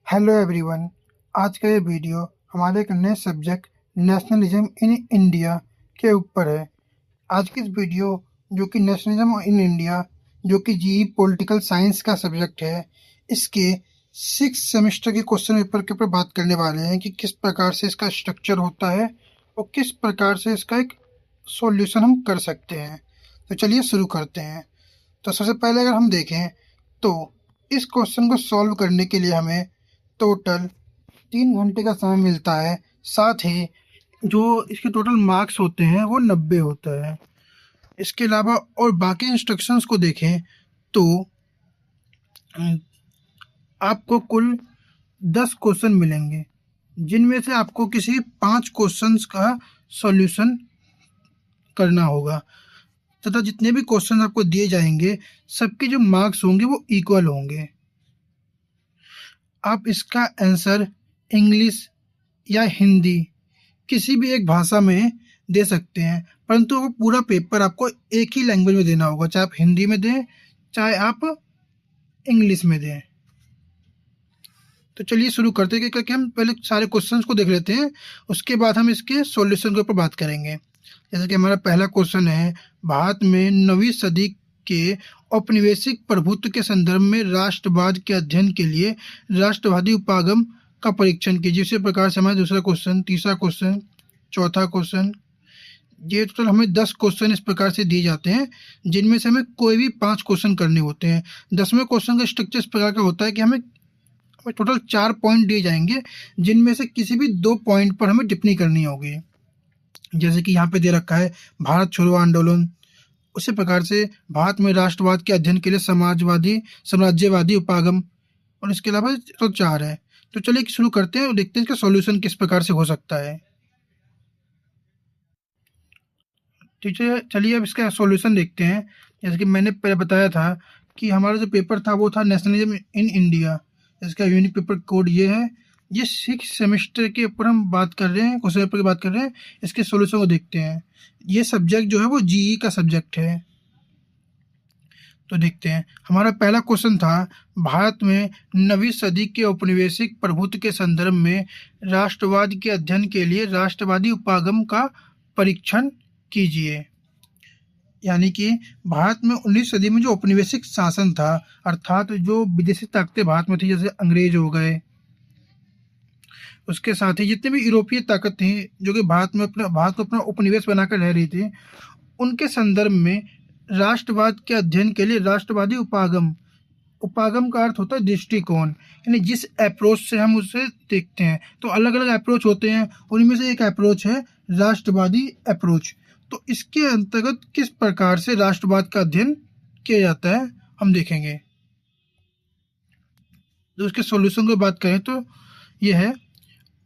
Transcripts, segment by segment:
Hello everyone. आज का ये वीडियो हमारे एक नए सब्जेक्ट नेशनलिज्म इन इंडिया के ऊपर है। आज की इस वीडियो जो कि नेशनलिज्म इन इंडिया जो कि जीई पॉलिटिकल साइंस का सब्जेक्ट है, इसके 6 सेमेस्टर के क्वेश्चन पेपर के ऊपर बात करने वाले हैं कि किस प्रकार से इसका स्ट्रक्चर होता है और किस प्रकार से इसका एक सॉल्यूशन हम कर सकते हैं। तो चलिए शुरू करते हैं। तो सबसे पहले अगर हम देखें तो इस क्वेश्चन को सॉल्व करने के लिए हमें टोटल 3 घंटे का समय मिलता है। साथ ही जो इसके टोटल मार्क्स होते हैं वो 90 होता है। इसके अलावा और बाकी इंस्ट्रक्शंस को देखें तो आपको कुल 10 क्वेश्चन मिलेंगे, जिनमें से आपको किसी 5 क्वेश्चंस का सॉल्यूशन करना होगा तथा जितने भी क्वेश्चन आपको दिए जाएंगे सबके जो मार्क्स होंगे वो इक्वल होंगे। आप इसका आंसर इंग्लिश या हिंदी किसी भी एक भाषा में दे सकते हैं, परंतु वो पूरा पेपर आपको एक ही लैंग्वेज में देना होगा, चाहे आप हिंदी में दें चाहे आप इंग्लिश में दें। तो चलिए शुरू करते हैं क्योंकि हम पहले सारे क्वेश्चंस को देख लेते हैं, उसके बाद हम इसके सॉल्यूशन के ऊपर बात करेंगे। जैसे कि हमारा पहला क्वेश्चन है, भारत में 9वीं सदी के औपनिवेशिक प्रभुत्व के संदर्भ में राष्ट्रवाद के अध्ययन के लिए राष्ट्रवादी उपागम का परीक्षण कीजिए। इसी प्रकार से हमारा दूसरा क्वेश्चन, तीसरा क्वेश्चन, चौथा क्वेश्चन, ये टोटल हमें 10 क्वेश्चन इस प्रकार से दिए जाते हैं, जिनमें से हमें कोई भी 5 क्वेश्चन करने होते हैं। 10वें क्वेश्चन का स्ट्रक्चर इस प्रकार का होता है कि हमें टोटल 4 पॉइंट दिए जाएंगे, जिनमें से किसी भी 2 पॉइंट पर हमें टिप्पणी करनी होगी। जैसे कि यहाँ पे दे रखा है भारत छोड़ो आंदोलन, उसी प्रकार से भारत में राष्ट्रवाद के अध्ययन के लिए साम्राज्यवादी उपागम, और इसके अलावा तो 4 है। तो चलिए शुरू करते हैं और देखते हैं इसका सॉल्यूशन किस प्रकार से हो सकता है। ठीक है, चलिए अब इसका सॉल्यूशन देखते हैं। जैसे कि मैंने पहले बताया था कि हमारा जो पेपर था वो था नेशनलिज्म इन इंडिया। इसका यूनिक पेपर कोड ये है। ये 6 सेमेस्टर के ऊपर हम बात कर रहे हैं, क्वेश्चन पेपर की बात कर रहे हैं। इसके सॉल्यूशन को देखते हैं। ये सब्जेक्ट जो है वो जीई का सब्जेक्ट है। तो देखते हैं, हमारा पहला क्वेश्चन था, भारत में 9वीं सदी के औपनिवेशिक प्रभुत्व के संदर्भ में राष्ट्रवाद के अध्ययन के लिए राष्ट्रवादी उपागम का परीक्षण कीजिए। यानी कि भारत में 19वीं सदी में जो औपनिवेशिक शासन था, अर्थात जो विदेशी ताकतें भारत में थी, जैसे अंग्रेज हो गए, उसके साथ ही जितने भी यूरोपीय ताकत थी जो कि भारत को अपना उपनिवेश बनाकर रह रही थी, उनके संदर्भ में राष्ट्रवाद के अध्ययन के लिए राष्ट्रवादी उपागम का अर्थ होता है दृष्टिकोण, यानी जिस अप्रोच से हम उसे देखते हैं। तो अलग अलग अप्रोच होते हैं, उनमें से एक अप्रोच है राष्ट्रवादी अप्रोच। तो इसके अंतर्गत किस प्रकार से राष्ट्रवाद का अध्ययन किया जाता है हम देखेंगे। तो उसके सॉल्यूशन की बात करें तो यह है,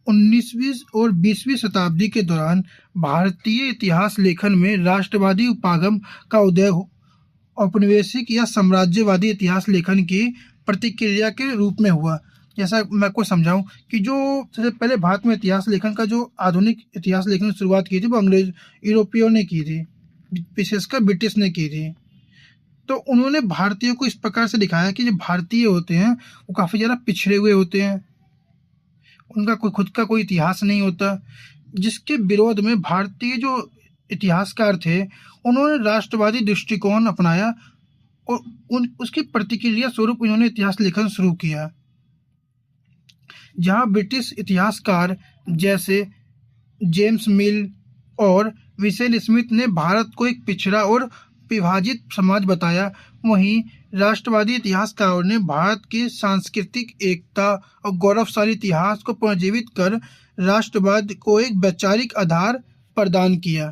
19वीं और 20वीं शताब्दी के दौरान भारतीय इतिहास लेखन में राष्ट्रवादी उपागम का उदय औपनिवेशिक या साम्राज्यवादी इतिहास लेखन की प्रतिक्रिया के रूप में हुआ। जैसा मैं आपको समझाऊं कि जो सबसे पहले भारत में इतिहास लेखन का जो आधुनिक इतिहास लेखन की शुरुआत की थी वो यूरोपियों ने की थी, विशेषकर ब्रिटिश ने की थी। तो उन्होंने भारतीयों को इस प्रकार से दिखाया कि जो भारतीय होते हैं वो काफ़ी ज़्यादा पिछड़े हुए होते हैं, उनका कोई खुद का कोई इतिहास नहीं होता, जिसके विरोध में भारतीय जो इतिहासकार थे उन्होंने राष्ट्रवादी दृष्टिकोण अपनाया और उसकी प्रतिक्रिया स्वरूप उन्होंने इतिहास लेखन शुरू किया। जहां ब्रिटिश इतिहासकार जैसे जेम्स मिल और विसेल स्मिथ ने भारत को एक पिछड़ा और विभाजित समाज बताया, वहीं राष्ट्रवादी इतिहासकारों ने भारत की सांस्कृतिक एकता और गौरवशाली इतिहास को पुनर्जीवित कर राष्ट्रवाद को एक वैचारिक आधार प्रदान किया।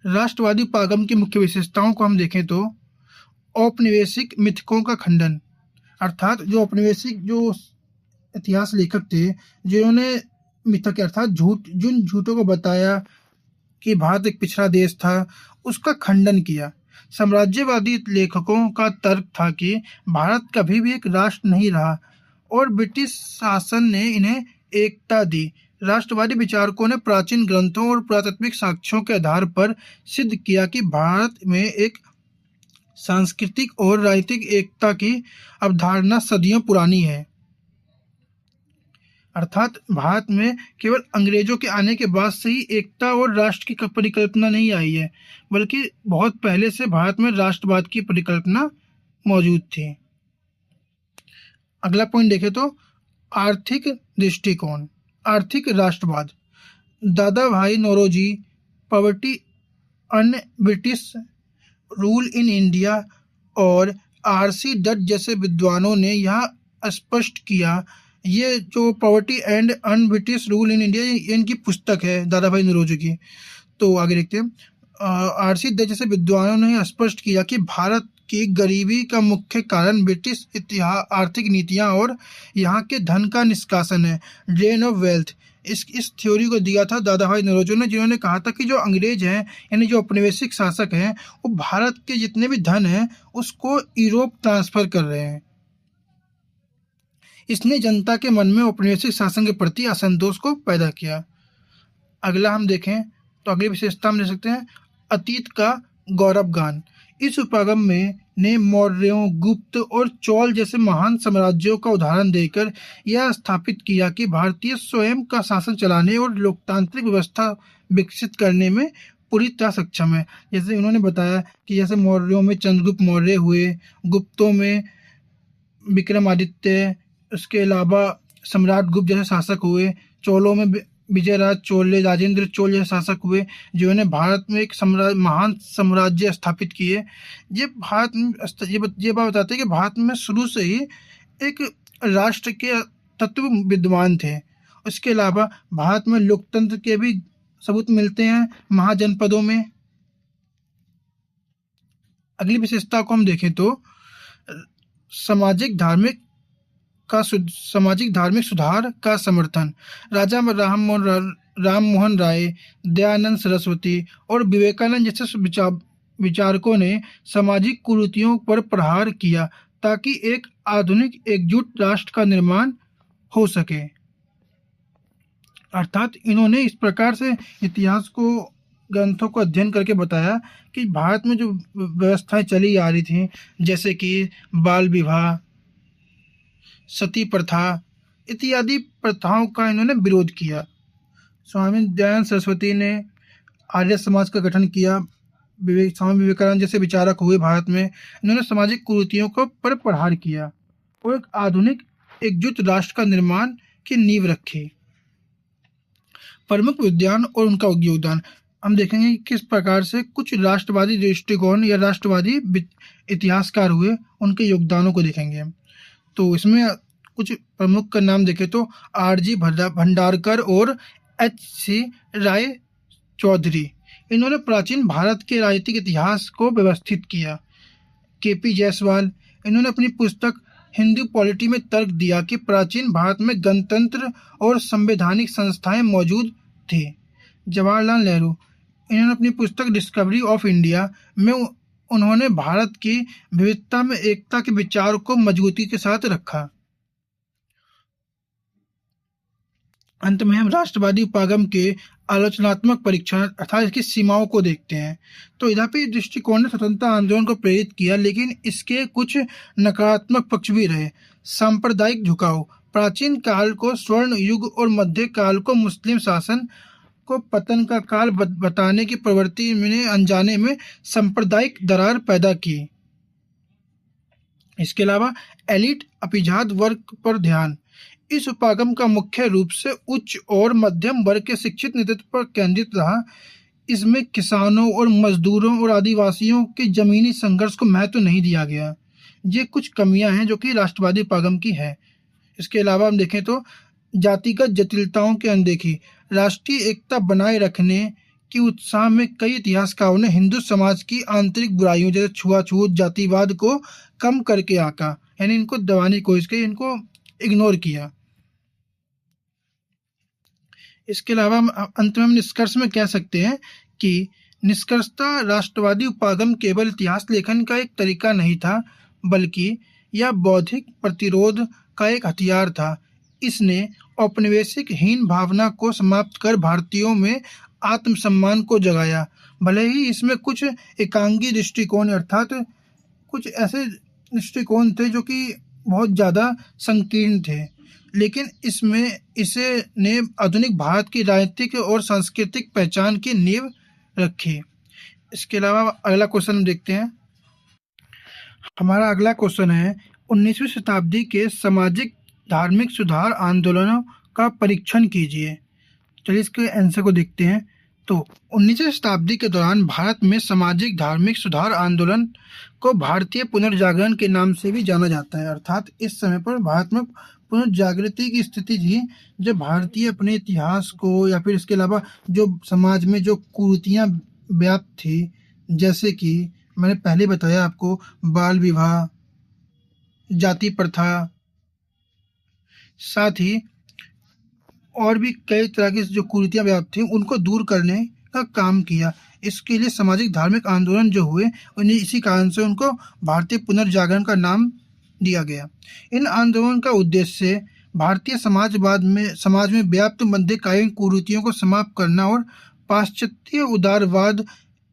राष्ट्रवादी उपागम की मुख्य विशेषताओं को हम देखें तो औपनिवेशिक मिथकों का खंडन, अर्थात जो औपनिवेशिक जो इतिहास लेखक थे जिन्होंने मिथक अर्थात जिन झूठों को बताया कि भारत एक पिछड़ा देश था, उसका खंडन किया। साम्राज्यवादी लेखकों का तर्क था कि भारत कभी भी एक राष्ट्र नहीं रहा और ब्रिटिश शासन ने इन्हें एकता दी। राष्ट्रवादी विचारकों ने प्राचीन ग्रंथों और पुरातात्विक साक्ष्यों के आधार पर सिद्ध किया कि भारत में एक सांस्कृतिक और राजनीतिक एकता की अवधारणा सदियों पुरानी है। अर्थात भारत में केवल अंग्रेजों के आने के बाद से ही एकता और राष्ट्र की परिकल्पना नहीं आई है, बल्कि बहुत पहले से भारत में राष्ट्रवाद की परिकल्पना मौजूद थी। अगला पॉइंट देखें तो आर्थिक दृष्टिकोण, आर्थिक राष्ट्रवाद। Dada Bhai Naoroji poverty un British rule in India और आरसी डट जैसे विद्वानों ने यह स्पष्ट किया। ये जो poverty and un British rule in India, ये इनकी पुस्तक है दादा भाई नौरोजी की। तो आगे देखते हैं। आरसी डट जैसे विद्वानों ने स्पष्ट किया कि भारत की गरीबी का मुख्य कारण ब्रिटिश इतिहास, आर्थिक नीतियां और यहाँ के धन का निष्कासन है, ड्रेन ऑफ वेल्थ। इस थ्योरी को दिया था दादा भाई नौरोजी ने, जिन्होंने कहा था कि जो अंग्रेज हैं यानी जो औपनिवेशिक शासक हैं वो भारत के जितने भी धन हैं उसको यूरोप ट्रांसफर कर रहे हैं। इसने जनता के मन में औपनिवेशिक शासन के प्रति असंतोष को पैदा किया। अगला हम देखें तो अगली विशेषता हम देख सकते हैं अतीत का गौरव गान। इस उपागम में ने मौर्यों, गुप्त और चोल जैसे महान साम्राज्यों का उदाहरण देकर यह स्थापित किया कि भारतीय स्वयं का शासन चलाने और लोकतांत्रिक व्यवस्था विकसित करने में पूरी तरह सक्षम है। जैसे उन्होंने बताया कि जैसे मौर्यों में चंद्रगुप्त मौर्य हुए, गुप्तों में विक्रमादित्य, उसके अलावा सम्राट गुप्त जैसे शासक हुए, चोलों में विजयराज चोले, राजेंद्र चोल जैसे शासक हुए, जिन्होंने भारत में एक महान साम्राज्य स्थापित किए। ये भारत में ये बात बताते हैं कि भारत में शुरू से ही एक राष्ट्र के तत्व विद्यमान थे। उसके अलावा भारत में लोकतंत्र के भी सबूत मिलते हैं महाजनपदों में। अगली विशेषता को हम देखें तो सामाजिक धार्मिक सुधार का समर्थन। राजा राम मोहन राय, दयानंद सरस्वती और विवेकानंद जैसे विचारकों ने सामाजिक कुरीतियों पर प्रहार किया ताकि एक आधुनिक एकजुट राष्ट्र का निर्माण हो सके। अर्थात इन्होंने इस प्रकार से इतिहास को, ग्रंथों को अध्ययन करके बताया कि भारत में जो व्यवस्थाएं चली आ रही थी, जैसे कि बाल विवाह, सती प्रथा इत्यादि प्रथाओं का इन्होंने विरोध किया। स्वामी दयानंद सरस्वती ने आर्य समाज का गठन किया। स्वामी विवेकानंद जैसे विचारक हुए भारत में, इन्होंने सामाजिक कुरीतियों को पर प्रहार किया और एक आधुनिक एकजुट राष्ट्र का निर्माण की नींव रखी। प्रमुख विद्वान और उनका योगदान हम देखेंगे किस प्रकार से कुछ राष्ट्रवादी दृष्टिकोण या राष्ट्रवादी इतिहासकार हुए, उनके योगदानों को देखेंगे। तो इसमें कुछ प्रमुख का नाम देखें तो आरजी भंडारकर और एच.सी. राय चौधरी, इन्होंने प्राचीन भारत के राजनीतिक इतिहास को व्यवस्थित किया। के.पी. जायसवाल, इन्होंने अपनी पुस्तक हिंदू पॉलिटी में तर्क दिया कि प्राचीन भारत में गणतंत्र और संवैधानिक संस्थाएं मौजूद थी। जवाहरलाल नेहरू, इन्होंने अपनी पुस्तक डिस्कवरी ऑफ इंडिया में उन्होंने भारत की विविधता में एकता के विचार को मजबूती के साथ रखा। अंत में हम राष्ट्रवादी उपागम के आलोचनात्मक परीक्षण अर्थात इसकी सीमाओं को देखते हैं। तो इधर पे दृष्टिकोण ने स्वतंत्रता आंदोलन को प्रेरित किया, लेकिन इसके कुछ नकारात्मक पक्ष भी रहे। सांप्रदायिक झुकाव, प्राचीन काल को स्वर्ण युग और मध्य काल को मुस्लिम शासन को पतन का काल बताने की प्रवृत्ति में अनजाने में सांप्रदायिक दरार पैदा की। इसके अलावा एलिट अभिजात वर्ग पर ध्यान, इस उपागम का मुख्य रूप से उच्च और मध्यम वर्ग के शिक्षित नेतृत्व पर केंद्रित रहा। इसमें किसानों और मजदूरों और आदिवासियों के जमीनी संघर्ष को महत्व नहीं दिया गया। ये कुछ कमियां हैं जो कि राष्ट्रवादी उपागम की है। इसके अलावा हम देखें तो जातिगत जटिलताओं की अनदेखी, राष्ट्रीय एकता बनाए रखने के उत्साह में कई इतिहासकारों ने हिंदू समाज की आंतरिक बुराइयों जैसे छुआछूत, जातिवाद को कम करके आंका, यानी इनको दबाने की कोशिश की, इनको इग्नोर किया। इसके अलावा अंत में हम निष्कर्ष में कह सकते हैं कि निष्कर्षतः राष्ट्रवादी उपागम केवल इतिहास लेखन का एक तरीका नहीं था, बल्कि यह बौद्धिक प्रतिरोध का एक हथियार था। इसने औपनिवेशिक हीन भावना को समाप्त कर भारतीयों में आत्मसम्मान को जगाया। भले ही इसमें कुछ एकांगी दृष्टिकोण अर्थात कुछ ऐसे दृष्टिकोण थे जो कि बहुत ज़्यादा संकीर्ण थे, लेकिन इसमें इसे ने आधुनिक भारत की राजनीतिक और सांस्कृतिक पहचान की नींव रखी। इसके अलावा अगला क्वेश्चन हम देखते हैं। हमारा अगला क्वेश्चन है 19वीं शताब्दी के सामाजिक धार्मिक सुधार आंदोलनों का परीक्षण कीजिए। चलिए इसके आंसर को देखते हैं। तो 19वीं शताब्दी के दौरान भारत में सामाजिक धार्मिक सुधार आंदोलन को भारतीय पुनर्जागरण के नाम से भी जाना जाता है। अर्थात इस समय पर भारत में पुनर्जागृति की स्थिति थी, जब भारतीय अपने इतिहास को या फिर इसके अलावा जो समाज में जो कुरीतियां व्याप्त थी, जैसे कि मैंने पहले बताया आपको, बाल विवाह, जाति प्रथा, साथ ही और भी कई तरह की जो कुरीतियां व्याप्त थी उनको दूर करने का काम किया। इसके लिए सामाजिक धार्मिक आंदोलन जो हुए, उन्हें इसी कारण से उनको भारतीय पुनर्जागरण का नाम दिया गया। इन आंदोलन का उद्देश्य भारतीय समाज में व्याप्त मध्यकालीन कुरीतियों को समाप्त करना और पाश्चात्य उदारवाद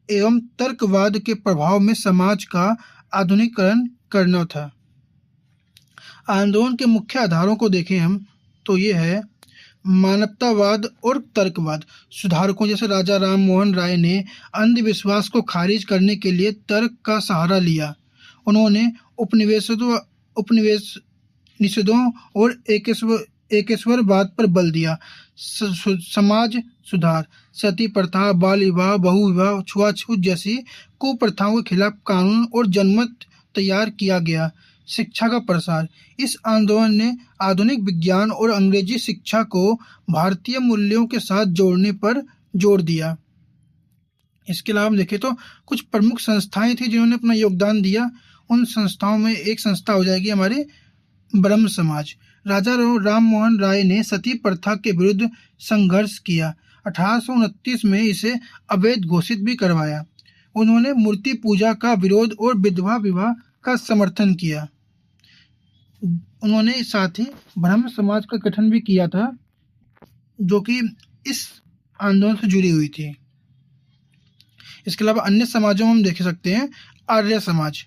एवं तर्कवाद के प्रभाव में समाज का आधुनिकीकरण करना था। आंदोलन के मुख्य आधारों को देखें हम तो ये है मानवतावाद और तर्कवाद। सुधारकों जैसे राजा राम मोहन राय ने अंधविश्वास को खारिज करने के लिए तर्क का सहारा लिया। उन्होंने उपनिवेशनिषेधों और एकेश्वरवाद पर बल दिया। समाज सुधार, सती प्रथा, बाल विवाह, बहुविवाह, छुआछूत जैसी कुप्रथाओं के खिलाफ कानून और जनमत तैयार किया गया। शिक्षा का प्रसार, इस आंदोलन ने आधुनिक विज्ञान और अंग्रेजी शिक्षा को भारतीय मूल्यों के साथ जोड़ने पर जोर दिया। इसके अलावा हम देखें तो कुछ प्रमुख संस्थाएं थी जिन्होंने अपना योगदान दिया। उन संस्थाओं में एक संस्था हो जाएगी हमारे ब्रह्म समाज। राजा राम मोहन राय ने सती प्रथा के विरुद्ध संघर्ष किया। 1829 में इसे अवैध घोषित भी करवाया। उन्होंने मूर्ति पूजा का विरोध और विधवा विवाह का समर्थन किया। उन्होंने साथ ही ब्रह्म समाज का गठन भी किया था, जो कि इस आंदोलन से जुड़ी हुई थी। इसके अलावा अन्य समाजों में हम देख सकते हैं आर्य समाज।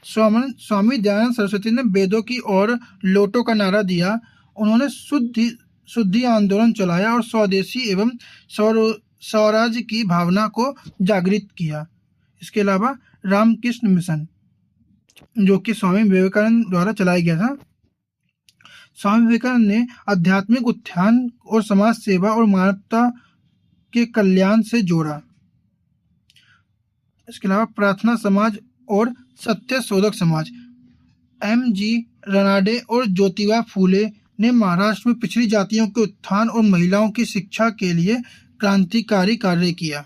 स्वामी दयानंद सरस्वती ने वेदों की ओर लौटो का नारा दिया। उन्होंने शुद्धि आंदोलन चलाया और स्वदेशी एवं स्वराज्य की भावना को जागृत किया। इसके अलावा रामकृष्ण मिशन, जो कि स्वामी विवेकानंद द्वारा चलाया गया था। स्वामी विवेकानंद ने आध्यात्मिक उत्थान और समाज सेवा और मानवता के कल्याण से जोड़ा। इसके अलावा प्रार्थना समाज और सत्य शोधक समाज। M.G. रनाडे और ज्योतिबा फूले ने महाराष्ट्र में पिछड़ी जातियों के उत्थान और महिलाओं की शिक्षा के लिए क्रांतिकारी कार्य किया।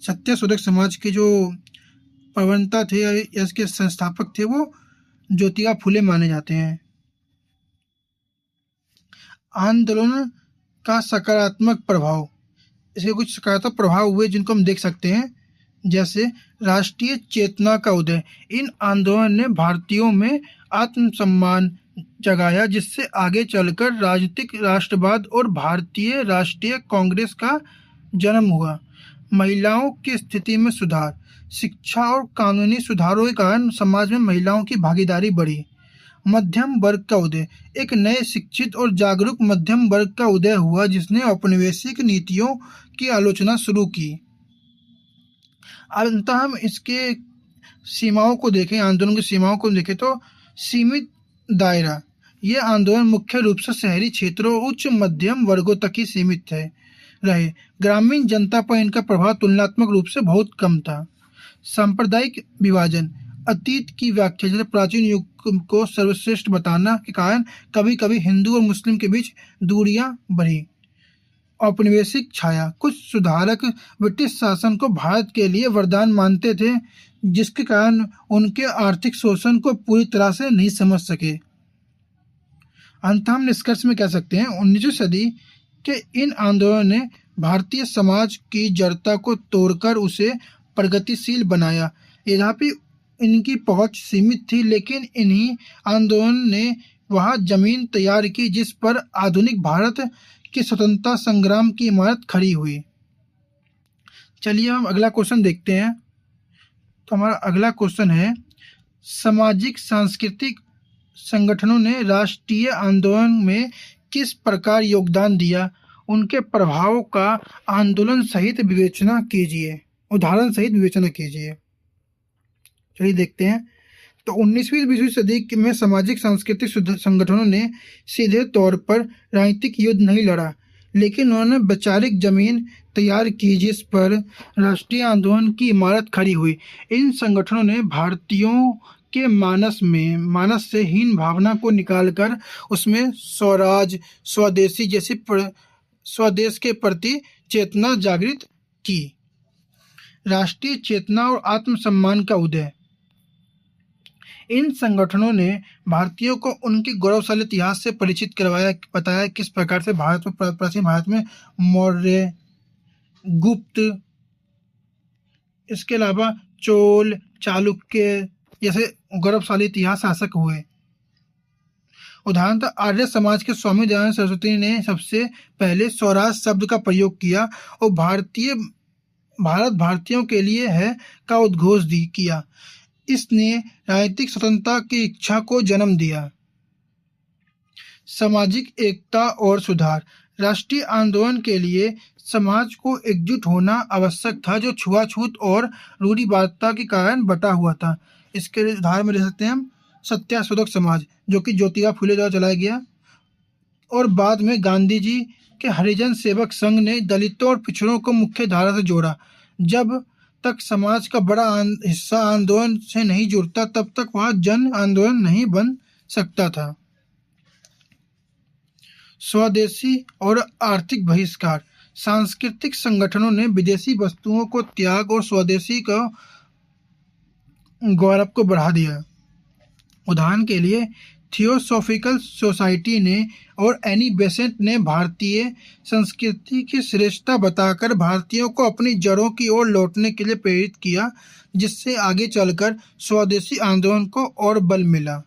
सत्य शोधक समाज के जो प्रवक्ता थे या इसके संस्थापक थे वो ज्योतिबा फूले माने जाते हैं। आंदोलन का सकारात्मक प्रभाव, इसके कुछ सकारात्मक प्रभाव हुए जिनको हम देख सकते हैं, जैसे राष्ट्रीय चेतना का उदय। इन आंदोलन ने भारतीयों में आत्मसम्मान जगाया, जिससे आगे चलकर राजनीतिक राष्ट्रवाद और भारतीय राष्ट्रीय कांग्रेस का जन्म हुआ। महिलाओं की स्थिति में सुधार, शिक्षा और कानूनी सुधारों के कारण समाज में महिलाओं की भागीदारी बढ़ी। मध्यम वर्ग का उदय, एक नए शिक्षित और जागरूक मध्यम वर्ग का उदय हुआ जिसने औपनिवेशिक नीतियों की आलोचना शुरू की। अंततः हम इसके सीमाओं को देखें, आंदोलन की सीमाओं को देखें तो सीमित दायरा, ये आंदोलन मुख्य रूप से शहरी क्षेत्रों और उच्च मध्यम वर्गों तक ही सीमित रहे। ग्रामीण जनता पर इनका प्रभाव तुलनात्मक रूप से बहुत कम था। सांप्रदायिक विभाजन, अतीत की व्याख्या जैसे प्राचीन युग को सर्वश्रेष्ठ बताना के कारण कभी कभी हिंदू और मुस्लिम के बीच दूरियां बढ़ी। औपनिवेशिक छाया, कुछ सुधारक ब्रिटिश शासन को भारत के लिए वरदान मानते थे, जिसके कारण उनके आर्थिक शोषण को पूरी तरह से नहीं समझ सके। अंत हम निष्कर्ष में कह सकते हैं 19वीं सदी के इन आंदोलनों ने भारतीय समाज की जड़ता को तोड़कर उसे प्रगतिशील बनाया। यद्यपि इनकी पहुंच सीमित थी, लेकिन इन्हीं आंदोलन ने वह जमीन तैयार की जिस पर आधुनिक भारत की स्वतंत्रता संग्राम की इमारत खड़ी हुई। चलिए हम अगला क्वेश्चन देखते हैं। तो हमारा अगला क्वेश्चन है सामाजिक सांस्कृतिक संगठनों ने राष्ट्रीय आंदोलन में किस प्रकार योगदान दिया, उनके प्रभाव का आंदोलन सहित विवेचना कीजिए, उदाहरण सहित विवेचना कीजिए। चलिए देखते हैं। तो 19वीं सदी में सामाजिक सांस्कृतिक संगठनों ने सीधे तौर पर राजनीतिक युद्ध नहीं लड़ा, लेकिन उन्होंने वैचारिक जमीन तैयार की जिस पर राष्ट्रीय आंदोलन की इमारत खड़ी हुई। इन संगठनों ने भारतीयों के मानस से हीन भावना को निकालकर उसमें स्वराज, स्वदेश के प्रति चेतना जागृत की। राष्ट्रीय चेतना और आत्मसम्मान का उदय। इन संगठनों ने भारतीयों को उनके गौरवशाली इतिहास से परिचित करवाया, बताया किस प्रकार से प्राचीन भारत में मौर्य, गुप्त, इसके अलावा चोल, चालुक्य जैसे गौरवशाली इतिहास शासक हुए। उदाहरणतः आर्य समाज के स्वामी दयानंद सरस्वती ने सबसे पहले स्वराज शब्द का प्रयोग किया और भारत भारतीयों के लिए है का उद्घोष किया। इसने राजनीतिक स्वतंत्रता की इच्छा को जन्म दिया। सामाजिक एकता और सुधार। राष्ट्रीय आंदोलन के लिए समाज को एकजुट होना आवश्यक था, जो छुआछूत और रूढ़िवादिता के कारण बटा हुआ था। इसके उदाहरण में ले सकते हैं हम सत्याशोधक समाज, जो कि ज्योतिबा फुले द्वारा चलाया गया, और बाद में गांधी जी के हरिजन सेवक संघ ने दलितों और पिछड़ों को मुख्य धारा से जोड़ा। जब तक समाज का बड़ा हिस्सा आंदोलन से नहीं जुड़ता, तब तक वह जन आंदोलन नहीं बन सकता था। स्वदेशी और आर्थिक बहिष्कार। सांस्कृतिक संगठनों ने विदेशी वस्तुओं को त्याग और स्वदेशी का गौरव को बढ़ा दिया। उदाहरण के लिए थियोसॉफिकल सोसाइटी ने और एनी बेसेंट ने भारतीय संस्कृति की श्रेष्ठता बताकर भारतीयों को अपनी जड़ों की ओर लौटने के लिए प्रेरित किया, जिससे आगे चलकर स्वदेशी आंदोलन को और बल मिला।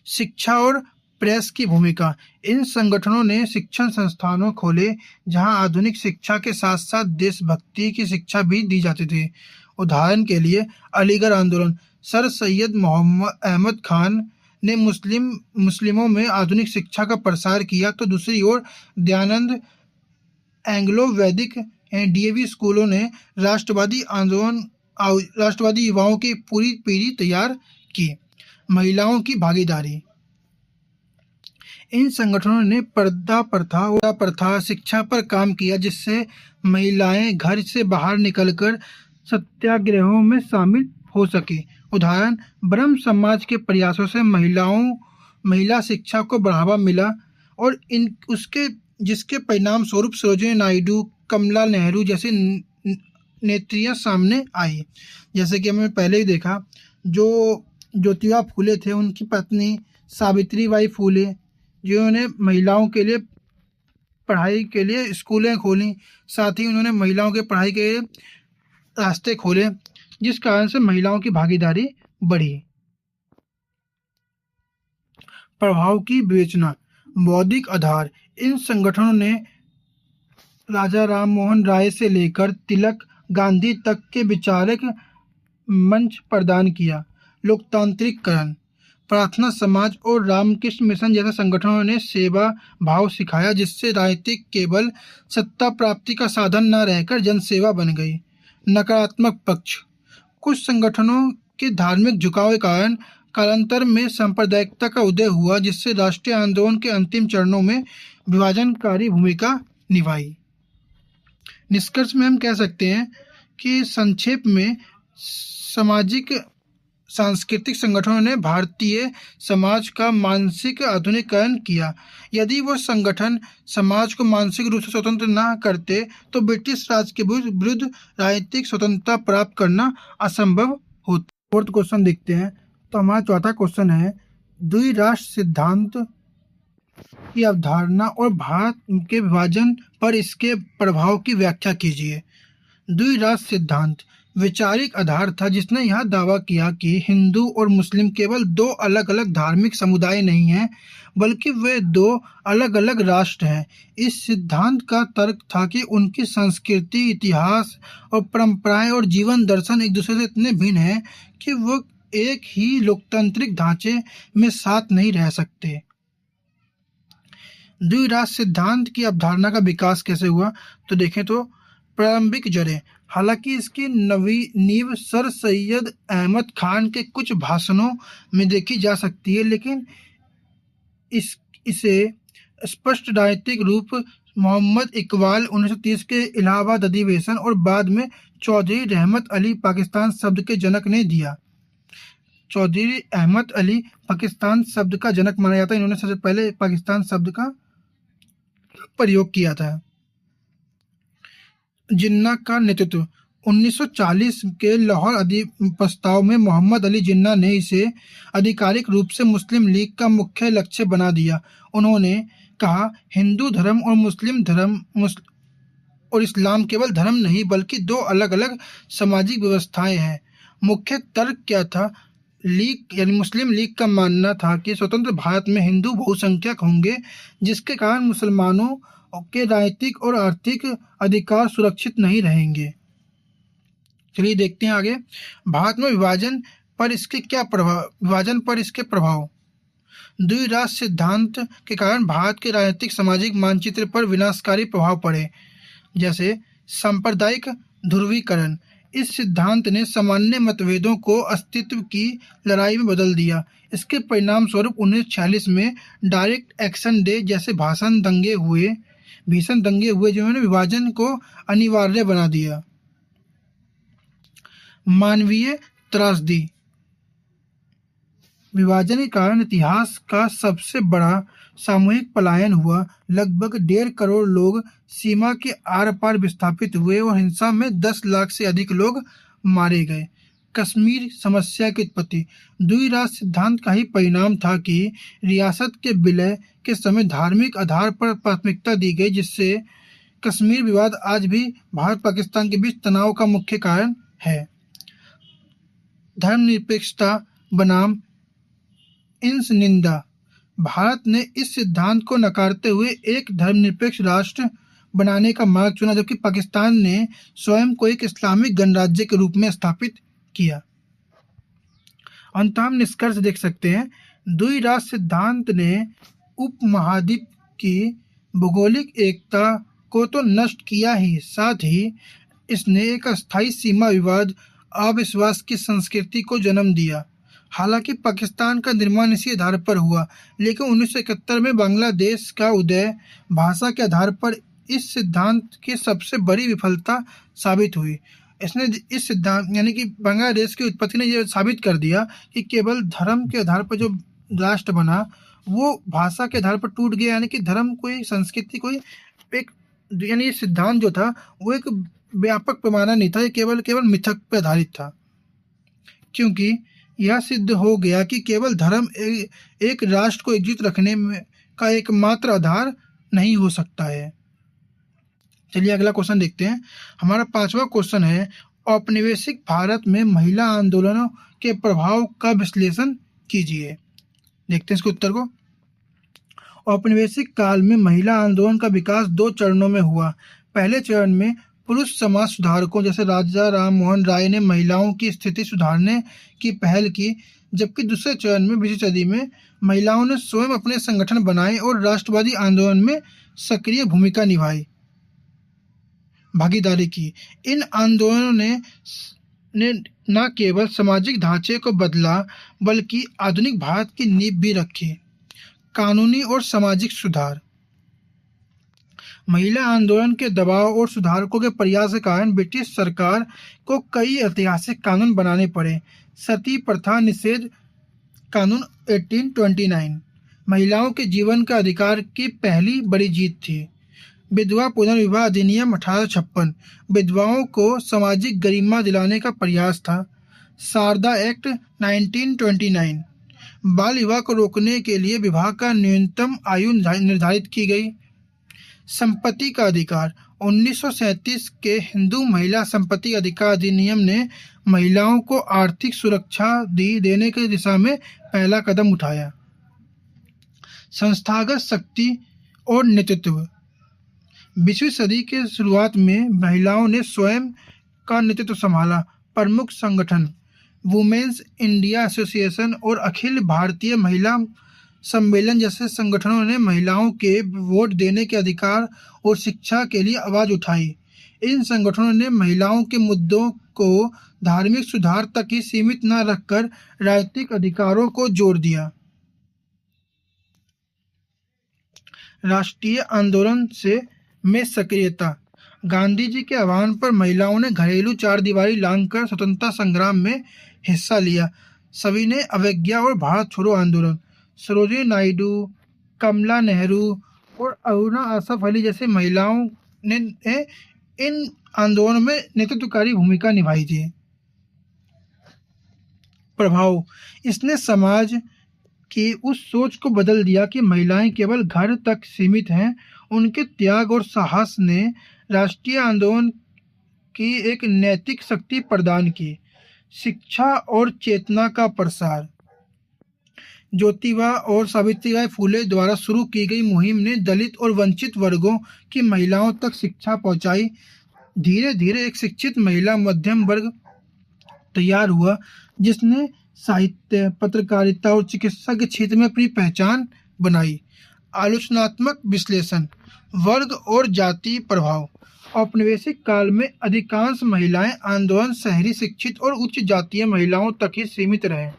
शिक्षा और प्रेस की भूमिका। इन संगठनों ने शिक्षण संस्थानों खोले जहां आधुनिक शिक्षा के साथ साथ देशभक्ति की शिक्षा भी दी जाती थी। उदाहरण के लिए अलीगढ़ आंदोलन। सर सैयद मोहम्मद अहमद खान ने मुस्लिमों में आधुनिक शिक्षा का प्रसार किया, तो दूसरी ओर दयानंद एंग्लो वैदिक डीएवी स्कूलों ने राष्ट्रवादी युवाओं की पूरी पीढ़ी तैयार की। महिलाओं की भागीदारी। इन संगठनों ने पर्दा प्रथा शिक्षा पर काम किया, जिससे महिलाएं घर से बाहर निकलकर सत्याग्रहों में शामिल हो सके। उदाहरण ब्रह्म समाज के प्रयासों से महिला शिक्षा को बढ़ावा मिला और जिसके परिणाम स्वरूप सरोजिनी नायडू, कमला नेहरू जैसी नेत्रियां सामने आई। जैसे कि हमने पहले ही देखा, जो ज्योतिबा फुले थे, उनकी पत्नी सावित्रीबाई फुले, जिन्होंने महिलाओं के लिए पढ़ाई के लिए स्कूलें खोली, साथ ही उन्होंने महिलाओं के पढ़ाई के रास्ते खोले, जिस कारण से महिलाओं की भागीदारी बढ़ी। प्रभाव की विवेचना। बौद्धिक आधार। इन संगठनों ने राजा राम मोहन राय से लेकर तिलक गांधी तक के विचारक मंच प्रदान किया। लोकतांत्रिकरण। प्रार्थना समाज और रामकृष्ण मिशन जैसे संगठनों ने सेवा भाव सिखाया, जिससे राजनीतिक केवल सत्ता प्राप्ति का साधन न रहकर जनसेवा बन गई। नकारात्मक पक्ष। कुछ संगठनों के धार्मिक झुकाव के कारण कालांतर में सांप्रदायिकता का उदय हुआ, जिससे राष्ट्रीय आंदोलन के अंतिम चरणों में विभाजनकारी भूमिका निभाई। निष्कर्ष में हम कह सकते हैं कि संक्षेप में सामाजिक सांस्कृतिक संगठनों ने भारतीय समाज का मानसिक आधुनिकीकरण किया। यदि वह संगठन समाज को मानसिक रूप से स्वतंत्र न करते, तो ब्रिटिश राज के विरुद्ध राजनीतिक स्वतंत्रता प्राप्त करना असंभव होता। फोर्थ क्वेश्चन देखते हैं। तो हमारा चौथा क्वेश्चन है, द्विराष्ट्र सिद्धांत की अवधारणा और भारत के विभाजन पर इसके प्रभाव की व्याख्या कीजिए। द्विराष्ट्र सिद्धांत वैचारिक आधार था, जिसने यह दावा किया कि हिंदू और मुस्लिम केवल दो अलग अलग धार्मिक समुदाय नहीं हैं, बल्कि वे दो अलग अलग राष्ट्र हैं। इस सिद्धांत का तर्क था कि उनकी संस्कृति, इतिहास और परंपराएं और जीवन दर्शन एक दूसरे से इतने भिन्न हैं कि वह एक ही लोकतांत्रिक ढांचे में साथ नहीं रह सकते। द्विराष्ट्र सिद्धांत की अवधारणा का विकास कैसे हुआ, तो देखें तो प्रारंभिक जड़ें। हालांकि इसकी नवी नींव सर सैयद अहमद खान के कुछ भाषणों में देखी जा सकती है, लेकिन इसे स्पष्ट राजनीतिक रूप मोहम्मद इकबाल 1930 के इलाहाबाद अधिवेशन और बाद में चौधरी रहमत अली पाकिस्तान शब्द के जनक ने दिया। चौधरी अहमद अली पाकिस्तान शब्द का जनक माना जाता है। इन्होंने सबसे पहले पाकिस्तान शब्द का प्रयोग किया था। जिन्ना का नेतृत्व 1940 के लाहौर प्रस्ताव में मोहम्मद अली जिन्ना ने इसे आधिकारिक रूप से मुस्लिम लीग का मुख्य लक्ष्य बना दिया। उन्होंने कहा, हिंदू धर्म और मुस्लिम धर्म और इस्लाम केवल धर्म नहीं बल्कि दो अलग अलग सामाजिक व्यवस्थाएं हैं। मुख्य तर्क क्या था? लीग यानी मुस्लिम लीग का मानना था कि स्वतंत्र भारत में हिंदू बहुसंख्यक होंगे, जिसके कारण मुसलमानों के राजनीतिक और आर्थिक अधिकार सुरक्षित नहीं रहेंगे। चलिए देखते हैं आगे। भारत में विभाजन पर इसके प्रभाव। द्विराष्ट्र सिद्धांत के कारण भारत के राजनीतिक सामाजिक मानचित्र पर विनाशकारी प्रभाव पड़े, जैसे सांप्रदायिक ध्रुवीकरण। इस सिद्धांत ने सामान्य मतभेदों को अस्तित्व की लड़ाई में बदल दिया। इसके परिणाम स्वरूप 1946 में डायरेक्ट एक्शन डे जैसे भीषण दंगे हुए जिन्होंने विभाजन को अनिवार्य बना दिया। मानवीय त्रासदी। विभाजन के कारण इतिहास का सबसे बड़ा सामूहिक पलायन हुआ। लगभग 1.5 करोड़ लोग सीमा के आर पार विस्थापित हुए और हिंसा में 10 लाख से अधिक लोग मारे गए। कश्मीर समस्या की उत्पत्ति। द्विराष्ट्र सिद्धांत का ही परिणाम था कि रियासत के विलय के समय धार्मिक आधार पर प्राथमिकता दी गई, जिससे कश्मीर विवाद आज भी भारत पाकिस्तान के बीच तनाव का मुख्य कारण है। धर्मनिरपेक्षता बनाम निंदा। भारत ने इस सिद्धांत को नकारते हुए एक धर्मनिरपेक्ष राष्ट्र बनाने का मार्ग चुना, जबकि पाकिस्तान ने स्वयं को एक इस्लामिक गणराज्य के रूप में स्थापित किया। अंततः हम निष्कर्ष देख सकते हैं, द्विराष्ट्र सिद्धांत ने उपमहाद्वीप की भौगोलिक एकता को तो नष्ट किया ही, साथ ही इसने एक अस्थायी सीमा विवाद, अविश्वास की संस्कृति को जन्म दिया। हालांकि पाकिस्तान का निर्माण इसी आधार पर हुआ, लेकिन 1971 में बांग्लादेश का उदय भाषा के आधार पर इस सिद्धांत की सबसे बड़ी विफलता साबित हुई। इसने इस सिद्धांत यानी कि बांग्लादेश की उत्पत्ति ने यह साबित कर दिया कि केवल धर्म के आधार पर जो राष्ट्र बना वो भाषा के आधार पर टूट गया, यानी कि धर्म कोई संस्कृति कोई एक यानी ये सिद्धांत जो था वो एक व्यापक पैमाना नहीं था, ये केवल मिथक पर आधारित था, क्योंकि यह सिद्ध हो गया कि केवल धर्म एक राष्ट्र को एकजुट रखने में का एकमात्र आधार नहीं हो सकता है। चलिए अगला क्वेश्चन देखते हैं। हमारा 5वां क्वेश्चन है, औपनिवेशिक भारत में महिला आंदोलनों के प्रभाव का विश्लेषण कीजिए। देखते हैं इसके उत्तर को। औपनिवेशिक काल में महिला आंदोलन का विकास 2 चरणों में हुआ। पहले चरण में पुरुष समाज सुधारकों जैसे राजा राम मोहन राय ने महिलाओं की स्थिति सुधारने की पहल की, जबकि दूसरे चरण में 20वीं सदी में महिलाओं ने स्वयं अपने संगठन बनाए और राष्ट्रवादी आंदोलन में सक्रिय भूमिका भागीदारी की। इन आंदोलनों ने न केवल सामाजिक ढांचे को बदला बल्कि आधुनिक भारत की नींव भी रखी। कानूनी और सामाजिक सुधार। महिला आंदोलन के दबाव और सुधारकों के प्रयास के कारण ब्रिटिश सरकार को कई ऐतिहासिक कानून बनाने पड़े। सती प्रथा निषेध कानून 1829 महिलाओं के जीवन का अधिकार की पहली बड़ी जीत थी। विधवा पुनर्विवाह अधिनियम 1856 विधवाओं को सामाजिक गरिमा दिलाने का प्रयास था। शारदा एक्ट 1929 बाल विवाह को रोकने के लिए विवाह का न्यूनतम आयु निर्धारित की गई। संपत्ति का अधिकार 1937 के हिंदू महिला संपत्ति अधिकार अधिनियम ने महिलाओं को आर्थिक सुरक्षा देने की दिशा में पहला कदम उठाया। संस्थागत शक्ति और नेतृत्व। 20वीं सदी के शुरुआत में महिलाओं ने स्वयं का नेतृत्व संभाला। प्रमुख संगठन वुमेन्स इंडिया एसोसिएशन और अखिल भारतीय महिला सम्मेलन जैसे संगठनों ने महिलाओं के वोट देने के अधिकार और शिक्षा के लिए आवाज उठाई। इन संगठनों ने महिलाओं के मुद्दों को धार्मिक सुधार तक ही सीमित न रखकर राजनीतिक अधिकारों को जोड़ दिया। राष्ट्रीय आंदोलन में सक्रियता। गांधी जी के आह्वान पर महिलाओं ने घरेलू चारदीवारी लांघकर स्वतंत्रता संग्राम में हिस्सा लिया। सभी ने अवज्ञा और भारत छोड़ो आंदोलन, सरोजिनी नायडू, कमला नेहरू और अरुणा आसफ अली जैसे महिलाओं ने इन आंदोलनों में नेतृत्वकारी भूमिका निभाई थी। प्रभाव। इसने समाज की उस सोच को बदल दिया कि महिलाएं केवल घर तक सीमित हैं। उनके त्याग और साहस ने राष्ट्रीय आंदोलन की एक नैतिक शक्ति प्रदान की। शिक्षा और चेतना का प्रसार। ज्योतिबा और सावित्रीबाई फुले द्वारा शुरू की गई मुहिम ने दलित और वंचित वर्गों की महिलाओं तक शिक्षा पहुंचाई। धीरे धीरे एक शिक्षित महिला मध्यम वर्ग तैयार हुआ जिसने साहित्य, पत्रकारिता और चिकित्सा के क्षेत्र में अपनी पहचान बनाई। आलोचनात्मक विश्लेषण। वर्ग और जाति प्रभाव। औपनिवेशिक काल में अधिकांश महिलाएं आंदोलन शहरी शिक्षित और उच्च जातीय महिलाओं तक ही सीमित रहे।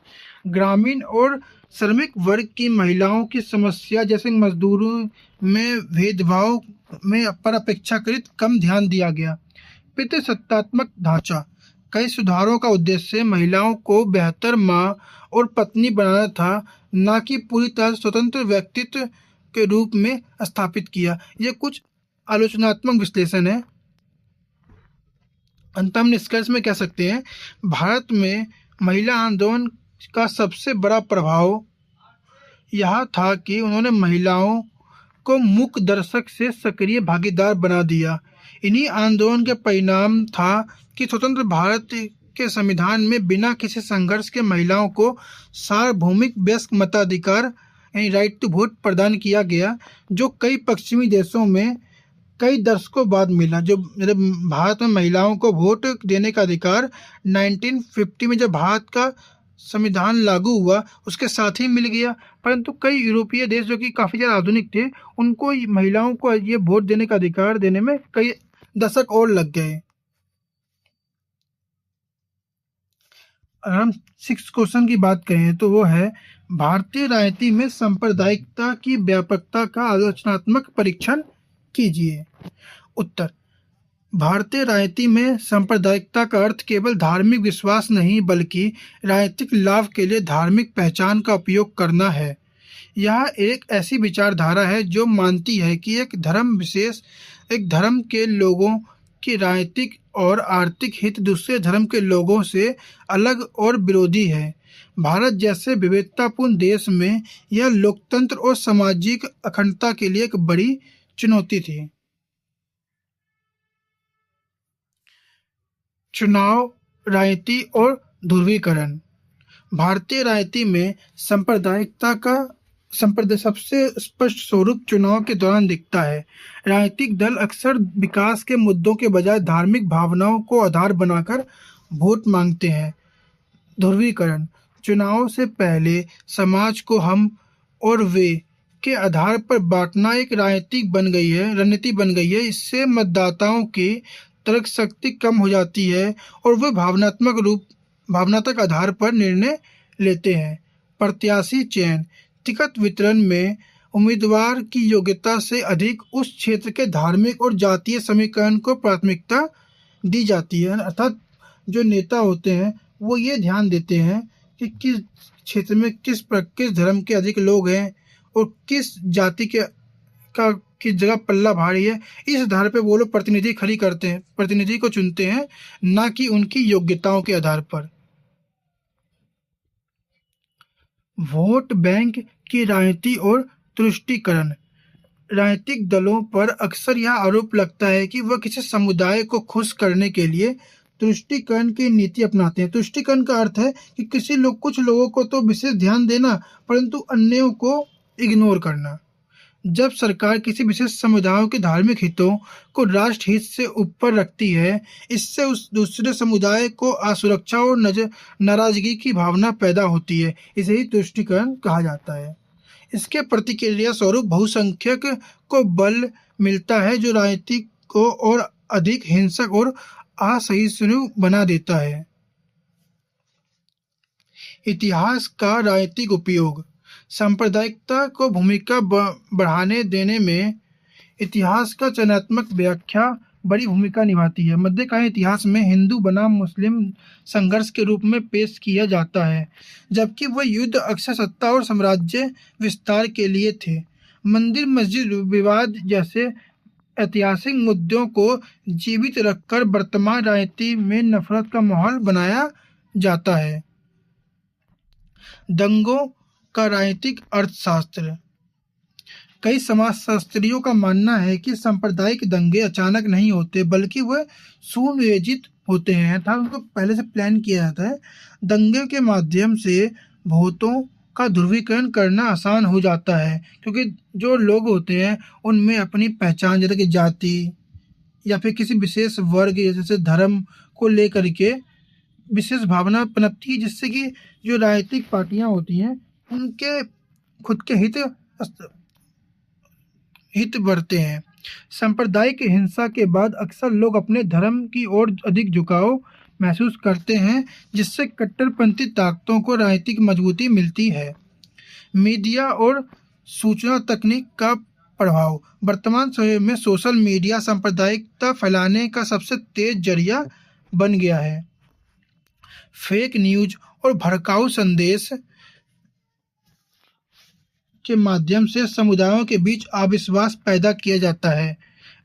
ग्रामीण और श्रमिक वर्ग की महिलाओं की समस्या जैसे मजदूरों में भेदभाव में पर अपेक्षाकृत कम ध्यान दिया गया। पितृसत्तात्मक ढांचा। कई सुधारों का उद्देश्य महिलाओं को बेहतर माँ और पत्नी बनाना था, न कि पूरी तरह स्वतंत्र व्यक्तित्व के रूप में स्थापित किया। ये कुछ आलोचनात्मक विश्लेषण है। अंततः हम निष्कर्ष में कह सकते हैं, भारत में महिला आंदोलन का सबसे बड़ा प्रभाव यह था कि उन्होंने महिलाओं को मुख्य दर्शक से सक्रिय भागीदार बना दिया। इन्हीं आंदोलन के परिणाम था कि स्वतंत्र भारत के संविधान में बिना किसी संघर्ष के महिलाओं को सार्वभौमिक वयस्क मताधिकार यानी राइट टू वोट प्रदान किया गया, जो कई पश्चिमी देशों में कई दशकों बाद मिला। जो भारत में महिलाओं को वोट देने का अधिकार 1950 में जब भारत का संविधान लागू हुआ उसके साथ ही मिल गया, परंतु कई यूरोपीय देश जो कि काफ़ी ज़्यादा आधुनिक थे उनको महिलाओं को ये वोट देने का अधिकार देने में कई दशक और लग गए। अगर हम 6 क्वेश्चन की बात करें तो वो है, भारतीय राजनीति में सांप्रदायिकता की व्यापकता का आलोचनात्मक परीक्षण कीजिए। उत्तर। भारतीय राजनीति में सांप्रदायिकता का अर्थ केवल धार्मिक विश्वास नहीं बल्कि राजनीतिक लाभ के लिए धार्मिक पहचान का उपयोग करना है। यह एक ऐसी विचारधारा है जो मानती है कि एक धर्म के लोगों की राजनीतिक और आर्थिक हित दूसरे धर्म के लोगों से अलग और विरोधी है। भारत जैसे विविधतापूर्ण देश में यह लोकतंत्र और सामाजिक अखंडता के लिए एक बड़ी चुनौती थी। चुनाव, राजनीति और ध्रुवीकरण। भारतीय राजनीति में सांप्रदायिकता का सबसे स्पष्ट स्वरूप चुनाव के दौरान दिखता है। राजनीतिक दल अक्सर विकास के मुद्दों के बजाय धार्मिक भावनाओं को आधार बनाकर वोट मांगते हैं। ध्रुवीकरण। चुनाव से पहले समाज को हम और वे के आधार पर बांटना एक रणनीति बन गई है। इससे मतदाताओं की तर्क शक्ति कम हो जाती है और वे भावनात्मक आधार पर निर्णय लेते हैं। प्रत्याशी चयन। टिकट वितरण में उम्मीदवार की योग्यता से अधिक उस क्षेत्र के धार्मिक और जातीय समीकरण को प्राथमिकता दी जाती है। अर्थात जो नेता होते हैं वो ये ध्यान देते हैं कि किस क्षेत्र में किस धर्म के अधिक लोग हैं और किस जाति किस जगह पल्ला भारी है। इस आधार पर वो लोग प्रतिनिधि को चुनते हैं, ना कि उनकी योग्यताओं के आधार पर। वोट बैंक की राजनीति और तुष्टीकरण। राजनीतिक दलों पर अक्सर यह आरोप लगता है कि वह किसी समुदाय को खुश करने के लिए तुष्टीकरण की नीति अपनाते हैं। तुष्टीकरण का अर्थ है कि कुछ लोगों को तो विशेष ध्यान देना परंतु अन्यों को इग्नोर करना। जब सरकार किसी विशेष समुदायों के धार्मिक हितों को राष्ट्र हित से ऊपर रखती है, इससे उस दूसरे समुदाय को असुरक्षा और नाराजगी की भावना पैदा होती है। इसे ही तुष्टीकरण कहा जाता है। इसके प्रतिक्रिया स्वरूप बहुसंख्यक को बल मिलता है, जो राजनीति को और अधिक हिंसक और असहिष्णु बना देता है। इतिहास का राजनीतिक उपयोग। सांप्रदायिकता को भूमिका बढ़ाने देने में इतिहास का चयनात्मक व्याख्या बड़ी भूमिका निभाती है। मध्यकालीन इतिहास में हिंदू बनाम मुस्लिम संघर्ष के रूप में पेश किया जाता है, जबकि वह युद्ध अक्सर सत्ता और साम्राज्य विस्तार के लिए थे। मंदिर मस्जिद विवाद जैसे ऐतिहासिक मुद्दों को जीवित रखकर वर्तमान राजनीति में नफरत का माहौल बनाया जाता है। दंगों का राजनीतिक अर्थशास्त्र। कई समाजशास्त्रियों का मानना है कि सांप्रदायिक दंगे अचानक नहीं होते, बल्कि वह सुनियोजित होते हैं, अर्थात उनको पहले से प्लान किया जाता है। दंगे के माध्यम से वोटों का ध्रुवीकरण करना आसान हो जाता है, क्योंकि जो लोग होते हैं उनमें अपनी पहचान, जैसे कि जाति या फिर किसी विशेष वर्ग जैसे धर्म को लेकर के विशेष भावना पनपती है, जिससे कि जो राजनीतिक पार्टियां होती हैं उनके खुद के हित बढ़ते हैं। सांप्रदायिक हिंसा के बाद अक्सर लोग अपने धर्म की ओर अधिक झुकाव महसूस करते हैं, जिससे कट्टरपंथी ताकतों को राजनीतिक मजबूती मिलती है। मीडिया और सूचना तकनीक का प्रभाव। वर्तमान समय में सोशल मीडिया सांप्रदायिकता फैलाने का सबसे तेज जरिया बन गया है। फेक न्यूज और भड़काऊ संदेश के माध्यम से समुदायों के बीच अविश्वास पैदा किया जाता है।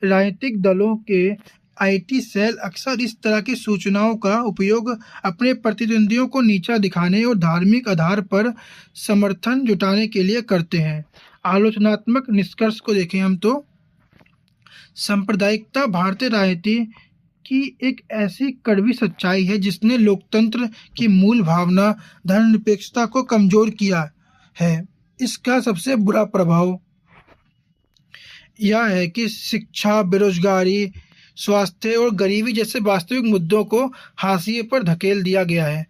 राजनीतिक दलों के आईटी सेल अक्सर इस तरह की सूचनाओं का उपयोग अपने प्रतिद्वंदियों को नीचा दिखाने और धार्मिक आधार पर समर्थन जुटाने के लिए करते हैं। आलोचनात्मक निष्कर्ष को देखें हम तो सांप्रदायिकता भारतीय राजनीति की एक ऐसी कड़वी सच्चाई है जिसने लोकतंत्र की मूल भावना धर्मनिरपेक्षता को कमजोर किया है। इसका सबसे बुरा प्रभाव यह है कि शिक्षा, बेरोजगारी, स्वास्थ्य और गरीबी जैसे वास्तविक मुद्दों को हाशिए पर धकेल दिया गया है।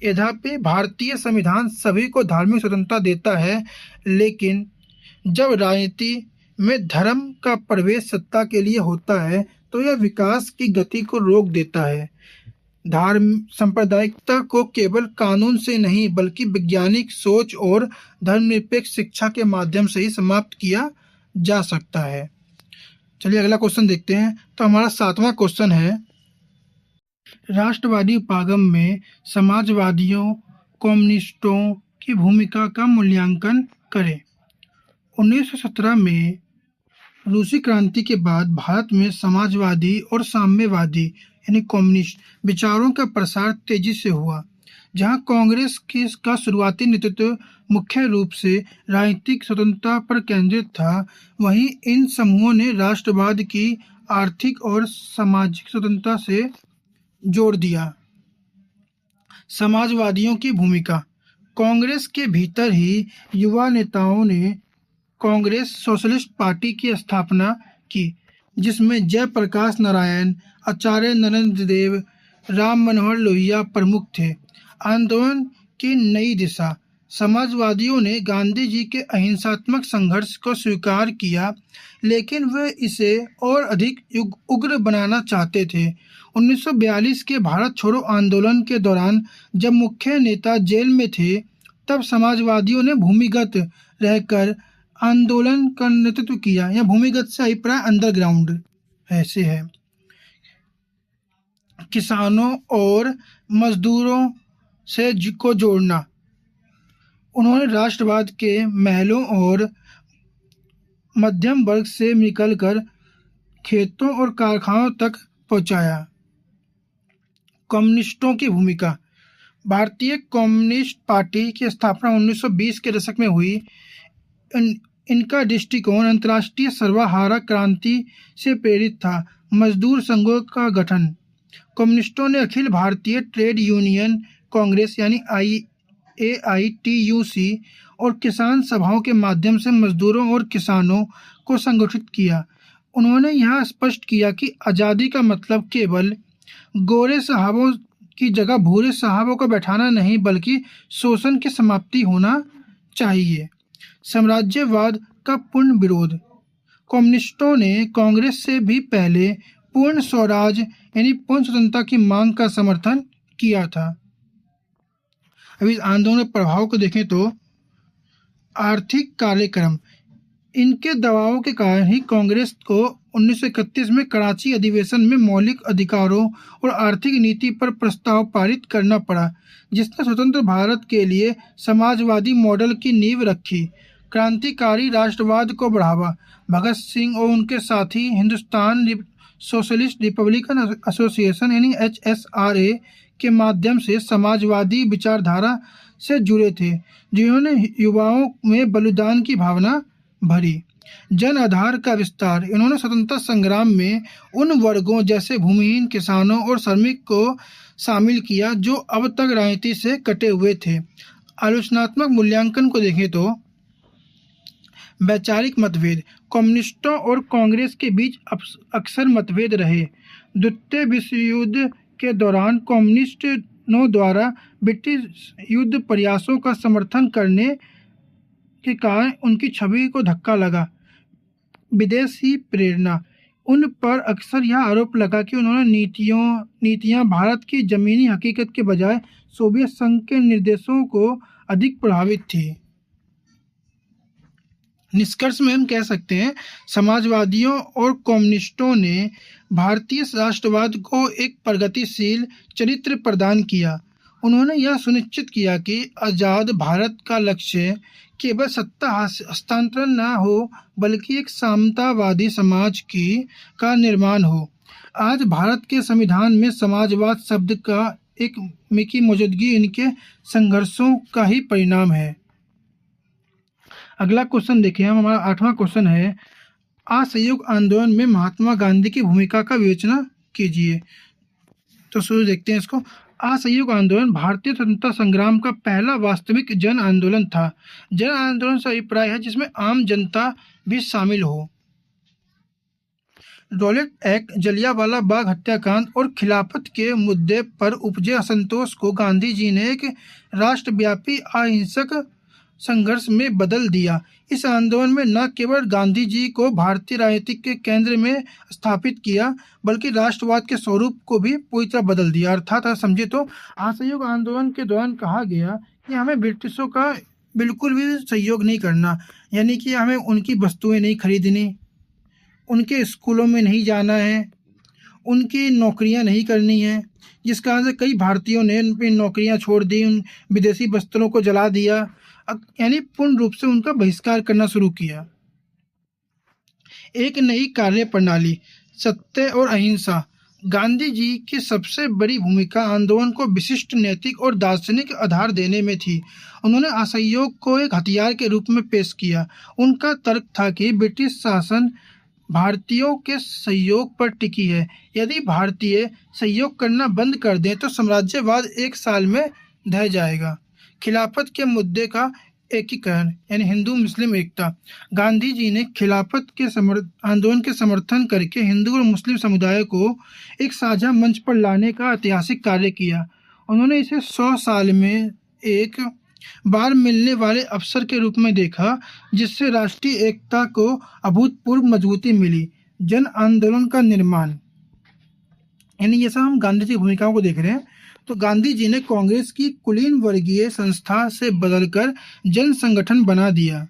यद्यपि भारतीय संविधान सभी को धार्मिक स्वतंत्रता देता है, लेकिन जब राजनीति में धर्म का प्रवेश सत्ता के लिए होता है तो यह विकास की गति को रोक देता है। सांप्रदायिकता को केवल कानून से नहीं, बल्कि वैज्ञानिक सोच और धर्मनिरपेक्ष शिक्षा के माध्यम से ही समाप्त किया जा सकता है। चलिए अगला क्वेश्चन देखते हैं। तो हमारा 7वां क्वेश्चन है, राष्ट्रवादी उपागम में समाजवादियों कम्युनिस्टों की भूमिका का मूल्यांकन करें। 1917 में रूसी क्रांति के बाद भारत में समाजवादी और साम्यवादी यानी कम्युनिस्ट विचारों का प्रसार तेजी से हुआ। जहां कांग्रेस का शुरुआती नेतृत्व मुख्य रूप से राजनीतिक स्वतंत्रता पर केंद्रित था, वहीं इन समूहों ने राष्ट्रवाद की आर्थिक और सामाजिक स्वतंत्रता से जोड़ दिया। समाजवादियों की भूमिका। कांग्रेस के भीतर ही युवा नेताओं ने कांग्रेस सोशलिस्ट पार्टी की स्थापना की, जिसमें जयप्रकाश नारायण, आचार्य नरेंद्र देव, राम मनोहर लोहिया प्रमुख थे। आंदोलन की नई दिशा। समाजवादियों ने गांधी जी के अहिंसात्मक संघर्ष को स्वीकार किया, लेकिन वे इसे और अधिक उग्र बनाना चाहते थे। 1942 के भारत छोड़ो आंदोलन के दौरान जब मुख्य नेता जेल में थे, तब समाजवादियों ने भूमिगत रहकर आंदोलन का नेतृत्व किया। या भूमिगत से अभिप्राय अंडरग्राउंड ऐसे है। किसानों और मजदूरों से को जोड़ना। उन्होंने राष्ट्रवाद के महलों और मध्यम वर्ग से निकलकर खेतों और कारखानों तक पहुंचाया। कम्युनिस्टों की भूमिका। भारतीय कम्युनिस्ट पार्टी की स्थापना 1920 के दशक में हुई। इनका दृष्टिकोण अंतर्राष्ट्रीय सर्वहारा क्रांति से प्रेरित था। मजदूर संघों का गठन। कम्युनिस्टों ने अखिल भारतीय ट्रेड यूनियन कांग्रेस यानी AITUC और किसान सभाओं के माध्यम से मजदूरों और किसानों को संगठित किया। उन्होंने यह स्पष्ट किया कि आज़ादी का मतलब केवल गोरे साहबों की जगह भूरे साहबों को बैठाना नहीं, बल्कि शोषण की समाप्ति होना चाहिए। साम्राज्यवाद का पूर्ण विरोध। कम्युनिस्टों ने कांग्रेस से भी पहले पूर्ण स्वराज यानी पूर्ण स्वतंत्रता की मांग का समर्थन किया था। अब इस आंदोलन के प्रभाव को देखें तो आर्थिक कार्यक्रम। इनके दबाव के कारण ही कांग्रेस को 1931 में कराची अधिवेशन में मौलिक अधिकारों और आर्थिक नीति पर प्रस्ताव पारित करना पड़ा, जिसने स्वतंत्र भारत के लिए समाजवादी मॉडल की नींव रखी। क्रांतिकारी राष्ट्रवाद को बढ़ावा। भगत सिंह और उनके साथी हिंदुस्तान सोशलिस्ट रिपब्लिकन एसोसिएशन यानी HSRA के माध्यम से समाजवादी विचारधारा से जुड़े थे, जिन्होंने युवाओं में बलिदान की भावना भरी। जन आधार का विस्तार। इन्होंने स्वतंत्रता संग्राम में उन वर्गों जैसे भूमिहीन, किसानों और श्रमिक को शामिल किया जो अब तक राजनीति से कटे हुए थे। आलोचनात्मक मूल्यांकन को देखें तो वैचारिक मतभेद। कम्युनिस्टों और कांग्रेस के बीच अक्सर मतभेद रहे। द्वितीय विश्व युद्ध के दौरान कम्युनिस्टों द्वारा ब्रिटिश युद्ध प्रयासों का समर्थन करने के कारण उनकी छवि को धक्का लगा। विदेशी प्रेरणा। उन पर अक्सर यह आरोप लगा कि उन्होंने नीतियां भारत की जमीनी हकीकत के बजाय सोवियत संघ के निर्देशों को अधिक प्रभावित थी। निष्कर्ष में हम कह सकते हैं समाजवादियों और कम्युनिस्टों ने भारतीय राष्ट्रवाद को एक प्रगतिशील चरित्र प्रदान किया। उन्होंने यह सुनिश्चित किया कि आज़ाद भारत का लक्ष्य केवल सत्ता हस्तांतरण न हो, बल्कि एक समतावादी समाज का निर्माण हो। आज भारत के संविधान में समाजवाद शब्द की मौजूदगी इनके संघर्षों का ही परिणाम है। अगला क्वेश्चन देखिए, हमारा 8वां क्वेश्चन है, असहयोग आंदोलन में महात्मा गांधी की भूमिका का विवेचना कीजिए। तो शुरू देखते हैं इसको। असहयोग आंदोलन भारतीय स्वतंत्रता संग्राम का पहला वास्तविक जन आंदोलन था। जन आंदोलन से अभिप्राय है जिसमें आम जनता भी शामिल हो। रॉलेट एक्ट, जलियांवाला बाग हत्याकांड और खिलाफत के मुद्दे पर उपजे असंतोष को गांधी जी ने एक राष्ट्रव्यापी अहिंसक संघर्ष में बदल दिया। इस आंदोलन में न केवल गांधी जी को भारतीय राजनीति के केंद्र में स्थापित किया, बल्कि राष्ट्रवाद के स्वरूप को भी पूरी तरह बदल दिया। अर्थात समझे तो असहयोग आंदोलन के दौरान कहा गया कि हमें ब्रिटिशों का बिल्कुल भी सहयोग नहीं करना, यानी कि हमें उनकी वस्तुएं नहीं खरीदनी, उनके स्कूलों में नहीं जाना है, उनकी नौकरियां नहीं करनी है, जिस कारण से कई भारतीयों ने अपनी नौकरियां छोड़ दी, उन विदेशी वस्त्रों को जला दिया, यानी पूर्ण रूप से उनका बहिष्कार करना शुरू किया। एक नई कार्य प्रणाली, सत्य और अहिंसा। गांधी जी की सबसे बड़ी भूमिका आंदोलन को विशिष्ट नैतिक और दार्शनिक आधार देने में थी। उन्होंने असहयोग को एक हथियार के रूप में पेश किया। उनका तर्क था कि ब्रिटिश शासन भारतीयों के सहयोग पर टिकी है। यदि भारतीय सहयोग करना बंद कर दें तो साम्राज्यवाद एक साल में ढह जाएगा। खिलाफत के मुद्दे का एकीकरण यानी हिंदू मुस्लिम एकता। गांधी जी ने खिलाफत के आंदोलन के समर्थन करके हिंदू और मुस्लिम समुदाय को एक साझा मंच पर लाने का ऐतिहासिक कार्य किया। उन्होंने इसे 100 साल में एक बार मिलने वाले अवसर के रूप में देखा, जिससे राष्ट्रीय एकता को अभूतपूर्व मजबूती मिली। जन आंदोलन का निर्माण, यानी ये सब हम गांधी जी की भूमिकाओं को देख रहे हैं। तो गांधी जी ने कांग्रेस की कुलीन वर्गीय संस्था से बदलकर जन संगठन बना दिया।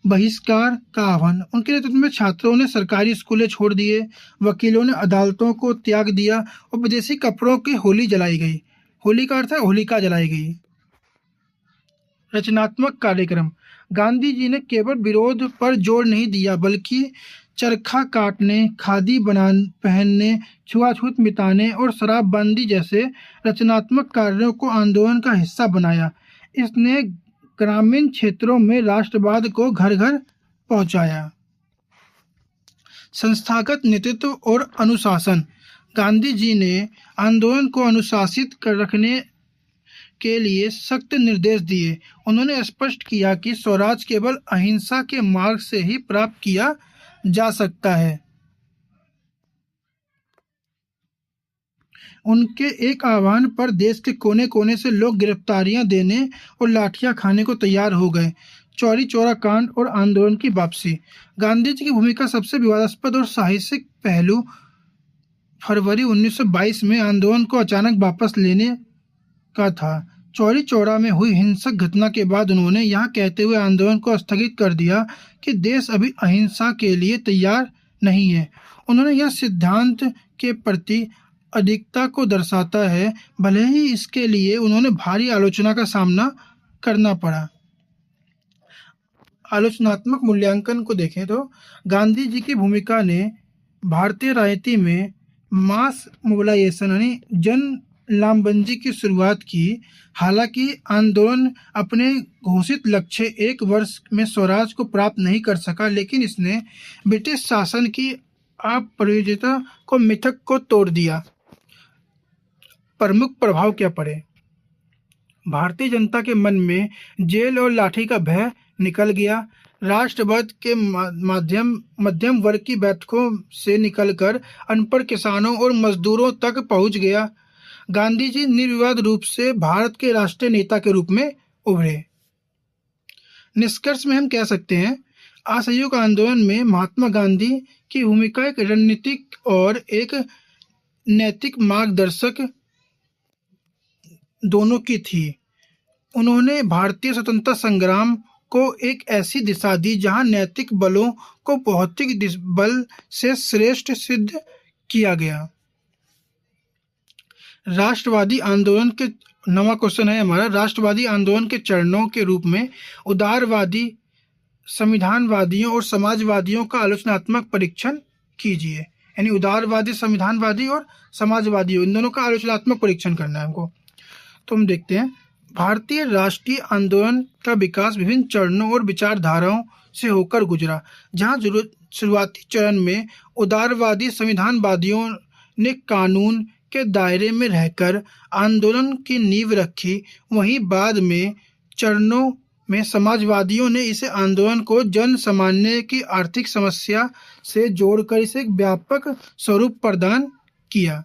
बहिष्कार का आह्वान। उनके नेतृत्व में छात्रों ने सरकारी स्कूलें छोड़ दिए, वकीलों ने अदालतों को त्याग दिया और विदेशी कपड़ों की होली जलाई गई। होली का अर्थ है होलिका जलाई गई। रचनात्मक कार्यक्रम। गांधी जी ने केवल विरोध पर जोर नहीं दिया, बल्कि चरखा काटने, खादी पहनने, छुआछूत मिटाने और शराबबंदी जैसे रचनात्मक कार्यों को आंदोलन का हिस्सा बनाया। इसने ग्रामीण क्षेत्रों में राष्ट्रवाद को घर घर पहुंचाया। संस्थागत नेतृत्व और अनुशासन। गांधी जी ने आंदोलन को अनुशासित कर रखने के लिए सख्त निर्देश दिए। उन्होंने स्पष्ट किया कि स्वराज केवल अहिंसा के मार्ग से ही प्राप्त किया जा सकता है। उनके एक आह्वान पर देश के कोने कोने से लोग गिरफ्तारियां देने और लाठियां खाने को तैयार हो गए। चौरी चौरा कांड और आंदोलन की वापसी। गांधी जी की भूमिका सबसे विवादास्पद और साहसिक पहलू फरवरी 1922 में आंदोलन को अचानक वापस लेने का था। चौरी चौरा में हुई हिंसक घटना के बाद उन्होंने यह कहते हुए आंदोलन को स्थगित कर दिया कि देश अभी अहिंसा के लिए तैयार नहीं है। उन्होंने यह सिद्धांत के प्रति अधिकता को दर्शाता है, भले ही इसके लिए उन्होंने भारी आलोचना का सामना करना पड़ा। आलोचनात्मक मूल्यांकन को देखें तो गांधी जी की भूमिका ने भारतीय राजनीति में मास मोबिलाइजेशन यानी जन लामबंदी की शुरुआत की। हालांकि आंदोलन अपने घोषित लक्ष्य 1 वर्ष में स्वराज को प्राप्त नहीं कर सका, लेकिन इसने ब्रिटिश शासन की अप्रयोज्यता को मिथक को तोड़ दिया। प्रमुख प्रभाव क्या पड़े? भारतीय जनता के मन में जेल और लाठी का भय निकल गया। राष्ट्रवाद के मध्यम वर्ग की बैठकों से निकलकर अनपढ़ किसानों और मजदूरों तक पहुंच गया। गांधी जी निर्विवाद रूप से भारत के राष्ट्रीय नेता के रूप में उभरे। निष्कर्ष में हम कह सकते हैं, असहयोग आंदोलन में महात्मा गांधी की भूमिका एक रणनीतिक और एक नैतिक मार्गदर्शक दोनों की थी। उन्होंने भारतीय स्वतंत्रता संग्राम को एक ऐसी दिशा दी जहां नैतिक बलों को भौतिक बल से श्रेष्ठ सिद्ध किया गया। राष्ट्रवादी आंदोलन के नवा क्वेश्चन है हमारा, राष्ट्रवादी आंदोलन के चरणों के रूप में उदारवादी, संविधानवादियों और समाजवादियों का आलोचनात्मक परीक्षण कीजिए। यानी उदारवादी, संविधानवादी और समाजवादी, इन दोनों का आलोचनात्मक परीक्षण करना है हमको। तो हम देखते हैं, भारतीय राष्ट्रीय आंदोलन का विकास विभिन्न चरणों और विचारधाराओं से होकर गुजरा। जहां शुरुआती चरण में उदारवादी संविधानवादियों ने कानून के दायरे में रहकर आंदोलन की नींव रखी, वहीं बाद में चरणों में समाजवादियों ने इसे आंदोलन को जन सामान्य की आर्थिक समस्या से जोड़कर इसे एक व्यापक स्वरूप प्रदान किया।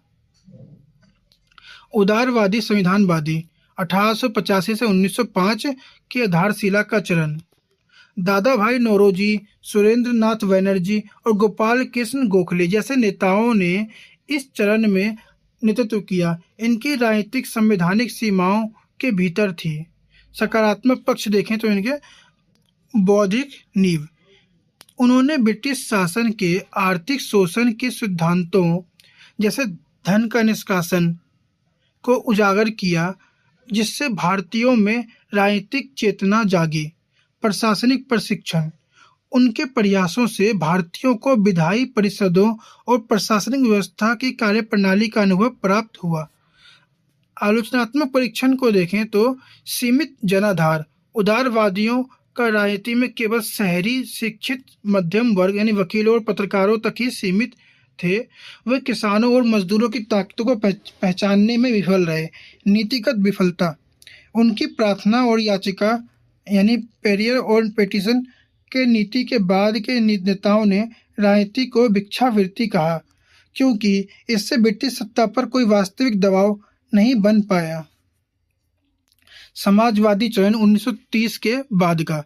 उदारवादी संविधानवादी 1885 से 1905 की आधारशिला का चरण। दादा भाई नौरोजी, सुरेंद्र नाथ बनर्जी और गोपाल कृष्ण गोखले जैसे नेताओं ने इस चरण में नेतृत्व किया। इनकी राजनीतिक संवैधानिक सीमाओं के भीतर थी। सकारात्मक पक्ष देखें तो इनके बौद्धिक नींव, उन्होंने ब्रिटिश शासन के आर्थिक शोषण के सिद्धांतों जैसे धन का निष्कासन को उजागर किया, जिससे भारतीयों में राजनीतिक चेतना जागी। प्रशासनिक प्रशिक्षण, उनके प्रयासों से भारतीयों को विधायी परिषदों और प्रशासनिक व्यवस्था की कार्यप्रणाली का अनुभव प्राप्त हुआ। आलोचनात्मक परीक्षण को देखें तो सीमित जनाधार, उदारवादियों का राजनीति में केवल शहरी शिक्षित मध्यम वर्ग यानी वकीलों और पत्रकारों तक ही सीमित थे। वे किसानों और मजदूरों की ताकतों को पहचानने में विफल रहे। नीतिगत विफलता, उनकी प्रार्थना और याचिका यानी पेरियर और पेटिशन के नीति के बाद के नेताओं ने राजनीति को भिक्षावृत्ति कहा, क्योंकि इससे ब्रिटिश सत्ता पर कोई वास्तविक दबाव नहीं बन पाया। समाजवादी चरण 1930 के बाद का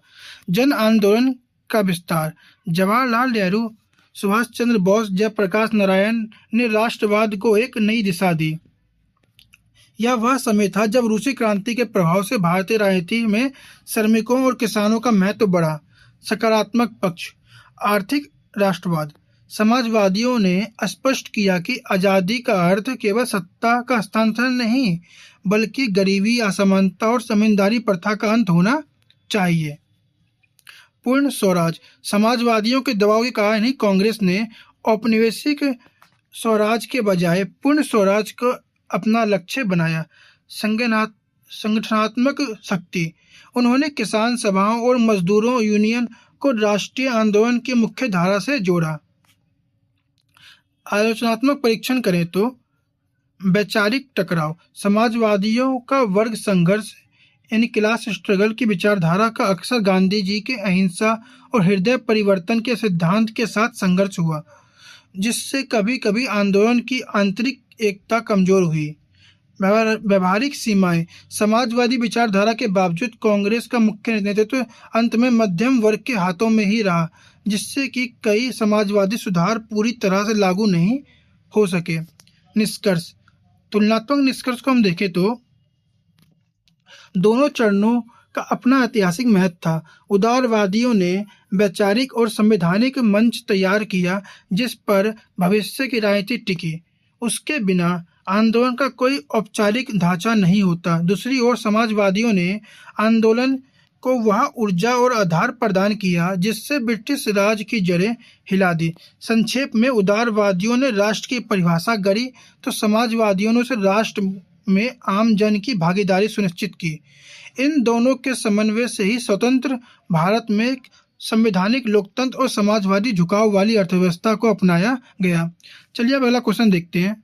जन आंदोलन का विस्तार। जवाहरलाल नेहरू, सुभाष चंद्र बोस, जयप्रकाश नारायण ने राष्ट्रवाद को एक नई दिशा दी। यह वह समय था जब रूसी क्रांति के प्रभाव से भारतीय राजनीति में श्रमिकों और किसानों का महत्व बढ़ा। सकारात्मक पक्ष, आर्थिक राष्ट्रवाद। समाजवादियों ने स्पष्ट किया कि आज़ादी का अर्थ केवल सत्ता का हस्तांतरण नहीं, बल्कि गरीबी, असमानता और जमींदारी प्रथा का अंत होना चाहिए। पूर्ण स्वराज, समाजवादियों के दबाव के कारण ही कांग्रेस ने औपनिवेशिक स्वराज के बजाय पूर्ण स्वराज को अपना लक्ष्य बनाया। संगठनात्मक शक्ति, उन्होंने किसान सभाओं और मजदूरों यूनियन को राष्ट्रीय आंदोलन की मुख्य धारा से जोड़ा। आलोचनात्मक परीक्षण करें तो वैचारिक टकराव, समाजवादियों का वर्ग संघर्ष यानी क्लास स्ट्रगल की विचारधारा का अक्सर गांधी जी के अहिंसा और हृदय परिवर्तन के सिद्धांत के साथ संघर्ष हुआ, जिससे कभी कभी आंदोलन की आंतरिक एकता कमजोर हुई। व्यवहारिक सीमाएं, समाजवादी विचारधारा के बावजूद कांग्रेस का मुख्य नेतृत्व अंत में मध्यम वर्ग के हाथों में ही रहा, जिससे कि कई समाजवादी सुधार पूरी तरह से लागू नहीं हो सके। निष्कर्ष, तुलनात्मक निष्कर्ष को हम देखें तो दोनों चरणों का अपना ऐतिहासिक महत्व था। उदारवादियों ने वैचारिक और संवैधानिक मंच तैयार किया जिस पर भविष्य की राजनीति टिकी। उसके बिना आंदोलन का कोई औपचारिक ढांचा नहीं होता। दूसरी ओर समाजवादियों ने आंदोलन को वह ऊर्जा और आधार प्रदान किया जिससे ब्रिटिश राज की जड़ें हिला दी। संक्षेप में उदारवादियों ने राष्ट्र की परिभाषा गढ़ी तो समाजवादियों ने उसे राष्ट्र में आम जन की भागीदारी सुनिश्चित की। इन दोनों के समन्वय से ही स्वतंत्र भारत में संवैधानिक लोकतंत्र और समाजवादी झुकाव वाली अर्थव्यवस्था को अपनाया गया। चलिए अब अगला क्वेश्चन देखते हैं।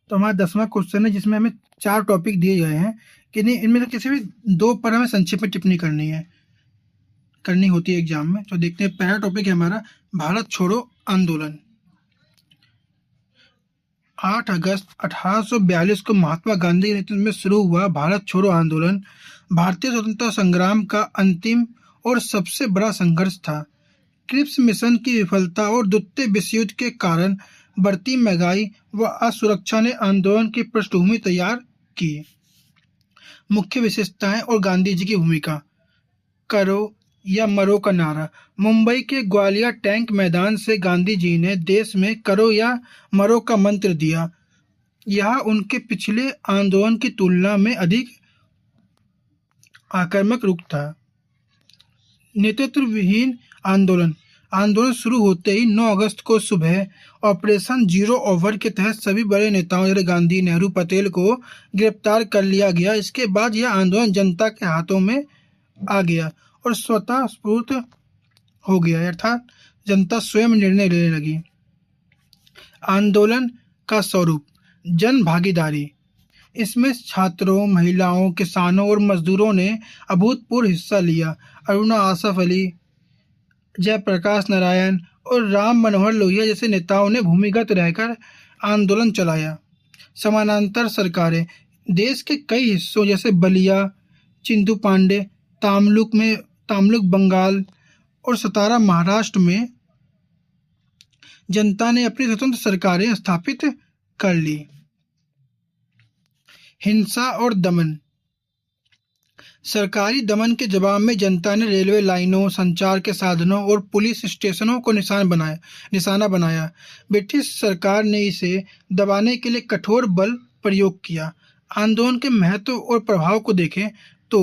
तो हमारा 10वां क्वेश्चन है जिसमें हमें 4 टॉपिक दिए गए हैं कि नहीं इनमें से किसी भी 2 पर हमें संक्षेप में टिप्पणी करनी होती है एग्जाम में। तो देखते हैं, पहला टॉपिक है हमारा भारत छोड़ो आंदोलन। 8 अगस्त 1842 को महात्मा गांधी के नेतृत्व में शुरू हुआ भारत छोड़ो आंदोलन भारतीय स्वतंत्रता संग्राम का अंतिम और सबसे बड़ा संघर्ष था। क्रिप्स मिशन की विफलता और द्वितीय विश्व युद्ध के कारण बढ़ती महंगाई व असुरक्षा ने आंदोलन की पृष्ठभूमि तैयार की। मुख्य विशेषताएं और गांधी जी की भूमिका। करो या मरो का नारा। मुंबई के ग्वालियर टैंक मैदान से गांधी जी ने देश में करो या मरो का मंत्र दिया। यह उनके पिछले आंदोलन की तुलना में अधिक आक्रामक रुख था। नेतृत्व विहीन आंदोलन। आंदोलन शुरू होते ही 9 अगस्त को सुबह ऑपरेशन जीरो ओवर के तहत सभी बड़े नेताओं जैसे गांधी, नेहरू, पटेल को गिरफ्तार कर लिया गया। इसके बाद यह आंदोलन जनता के हाथों में आ गया और स्वतः स्फूर्त हो गया, अर्थात जनता स्वयं निर्णय लेने लगी। आंदोलन का स्वरूप। जन भागीदारी। इसमें छात्रों, महिलाओं, किसानों और मजदूरों ने अभूतपूर्व हिस्सा लिया। अरुणा आसफ अली, जयप्रकाश नारायण और राम मनोहर लोहिया जैसे नेताओं ने भूमिगत रहकर आंदोलन चलाया। समानांतर सरकारें। देश के कई हिस्सों जैसे बलिया, चिंदू पांडे, तामलुक बंगाल और सतारा महाराष्ट्र में जनता ने अपनी स्वतंत्र सरकारें स्थापित कर ली। हिंसा और दमन। सरकारी दमन के जवाब में जनता ने रेलवे लाइनों, संचार के साधनों और पुलिस स्टेशनों को निशाना बनाया। ब्रिटिश सरकार ने इसे दबाने के लिए कठोर बल प्रयोग किया। आंदोलन के महत्व और प्रभाव को देखें तो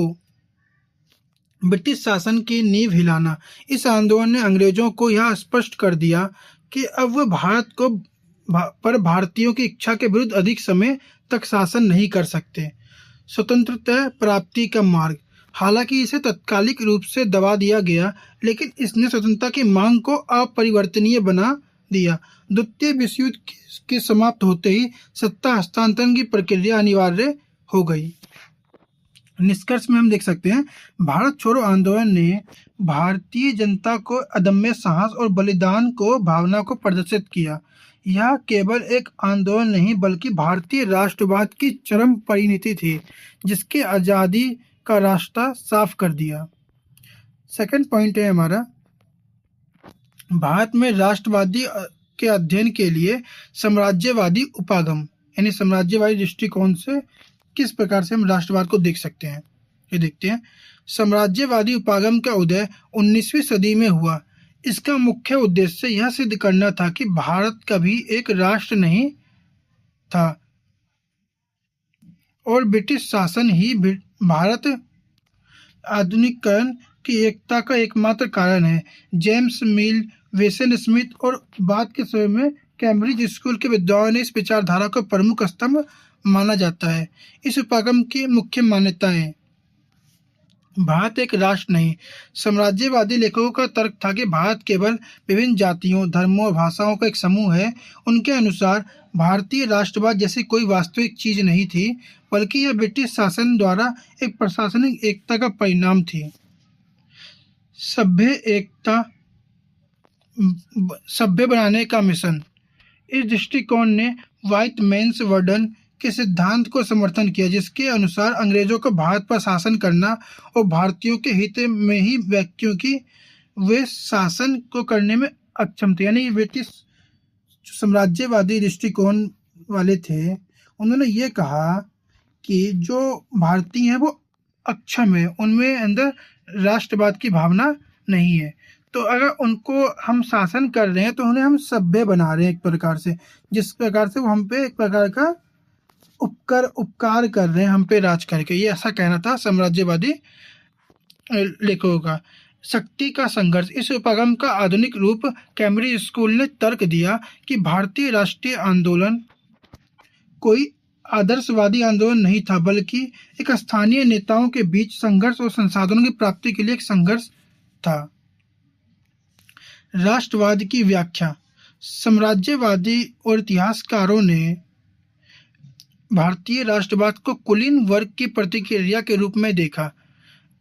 ब्रिटिश शासन की नींव हिलाना। इस आंदोलन ने अंग्रेजों को यह स्पष्ट कर दिया कि अब वह भारतीयों की इच्छा के विरुद्ध अधिक समय तक शासन नहीं कर सकते। स्वतंत्रता प्राप्ति का मार्ग। हालांकि इसे तात्कालिक रूप से दबा दिया गया, लेकिन इसने स्वतंत्रता की मांग को अपरिवर्तनीय बना दिया। द्वितीय विश्व युद्ध के समाप्त होते ही सत्ता हस्तांतरण की प्रक्रिया अनिवार्य हो गई। निष्कर्ष में हम देख सकते हैं, भारत छोड़ो आंदोलन ने भारतीय जनता को अदम्य साहस और बलिदान को भावना को प्रदर्शित किया। यह केवल एक आंदोलन नहीं बल्कि भारतीय राष्ट्रवाद की चरम परिणति थी जिसके आज़ादी का रास्ता साफ कर दिया। सेकंड पॉइंट है हमारा, भारत में राष्ट्रवादी के अध्ययन के लिए साम्राज्यवादी उपागम, यानी साम्राज्यवादी दृष्टिकोण से किस प्रकार से हम राष्ट्रवाद को देख सकते हैं, ये देखते हैं। साम्राज्यवादी उपागम का उदय 19वीं सदी में हुआ। इसका मुख्य उद्देश्य यह सिद्ध करना था कि भारत कभी एक राष्ट्र नहीं था और ब्रिटिश शासन ही भारत आधुनिकीकरण की एकता का एकमात्र कारण है। जेम्स मिल, वेसन स्मिथ और बाद के समय में कैम्ब्रिज स्कूल के विद्वानों ने इस विचारधारा को प्रमुख स्तंभ माना जाता है। इस उपागम की मुख्य मान्यताएं। भारत एक राष्ट्र नहीं। साम्राज्यवादी लेखकों का तर्क था कि भारत केवल विभिन्न जातियों, धर्मों और भाषाओं का एक समूह है। उनके अनुसार भारतीय राष्ट्रवाद जैसी कोई वास्तविक चीज नहीं थी, बल्कि यह ब्रिटिश शासन द्वारा एक प्रशासनिक एकता का परिणाम थी। सभ्य एकता सभ्य बनाने का मिशन। इस दृष्टिकोण ने व्हाइट मैन्स वर्डन के सिद्धांत को समर्थन किया, जिसके अनुसार अंग्रेजों को भारत पर शासन करना और भारतीयों के हित में ही व्यक्तियों की वे शासन को करने में अक्षम थे। यानी ब्रिटिश साम्राज्यवादी दृष्टिकोण वाले थे, उन्होंने ये कहा कि जो भारतीय हैं वो अक्षम है, उनमें अंदर राष्ट्रवाद की भावना नहीं है। तो अगर उनको हम शासन कर रहे हैं तो उन्हें हम सभ्य बना रहे हैं एक प्रकार से, जिस प्रकार से वो हम पे एक प्रकार का उपकार कर रहे हैं हम पे राज करके। ये ऐसा कहना था साम्राज्यवादी लेखकों का। शक्ति का संघर्ष। इस उपगम का आधुनिक रूप कैम्ब्रिज स्कूल ने तर्क दिया कि भारतीय राष्ट्रीय आंदोलन कोई आदर्शवादी आंदोलन नहीं था, बल्कि एक स्थानीय नेताओं के बीच संघर्ष और संसाधनों की प्राप्ति के लिए एक संघर्ष था। राष्ट्रवाद की व्याख्या। साम्राज्यवादी और इतिहासकारों ने भारतीय राष्ट्रवाद को कुलीन वर्ग की प्रतिक्रिया के रूप में देखा।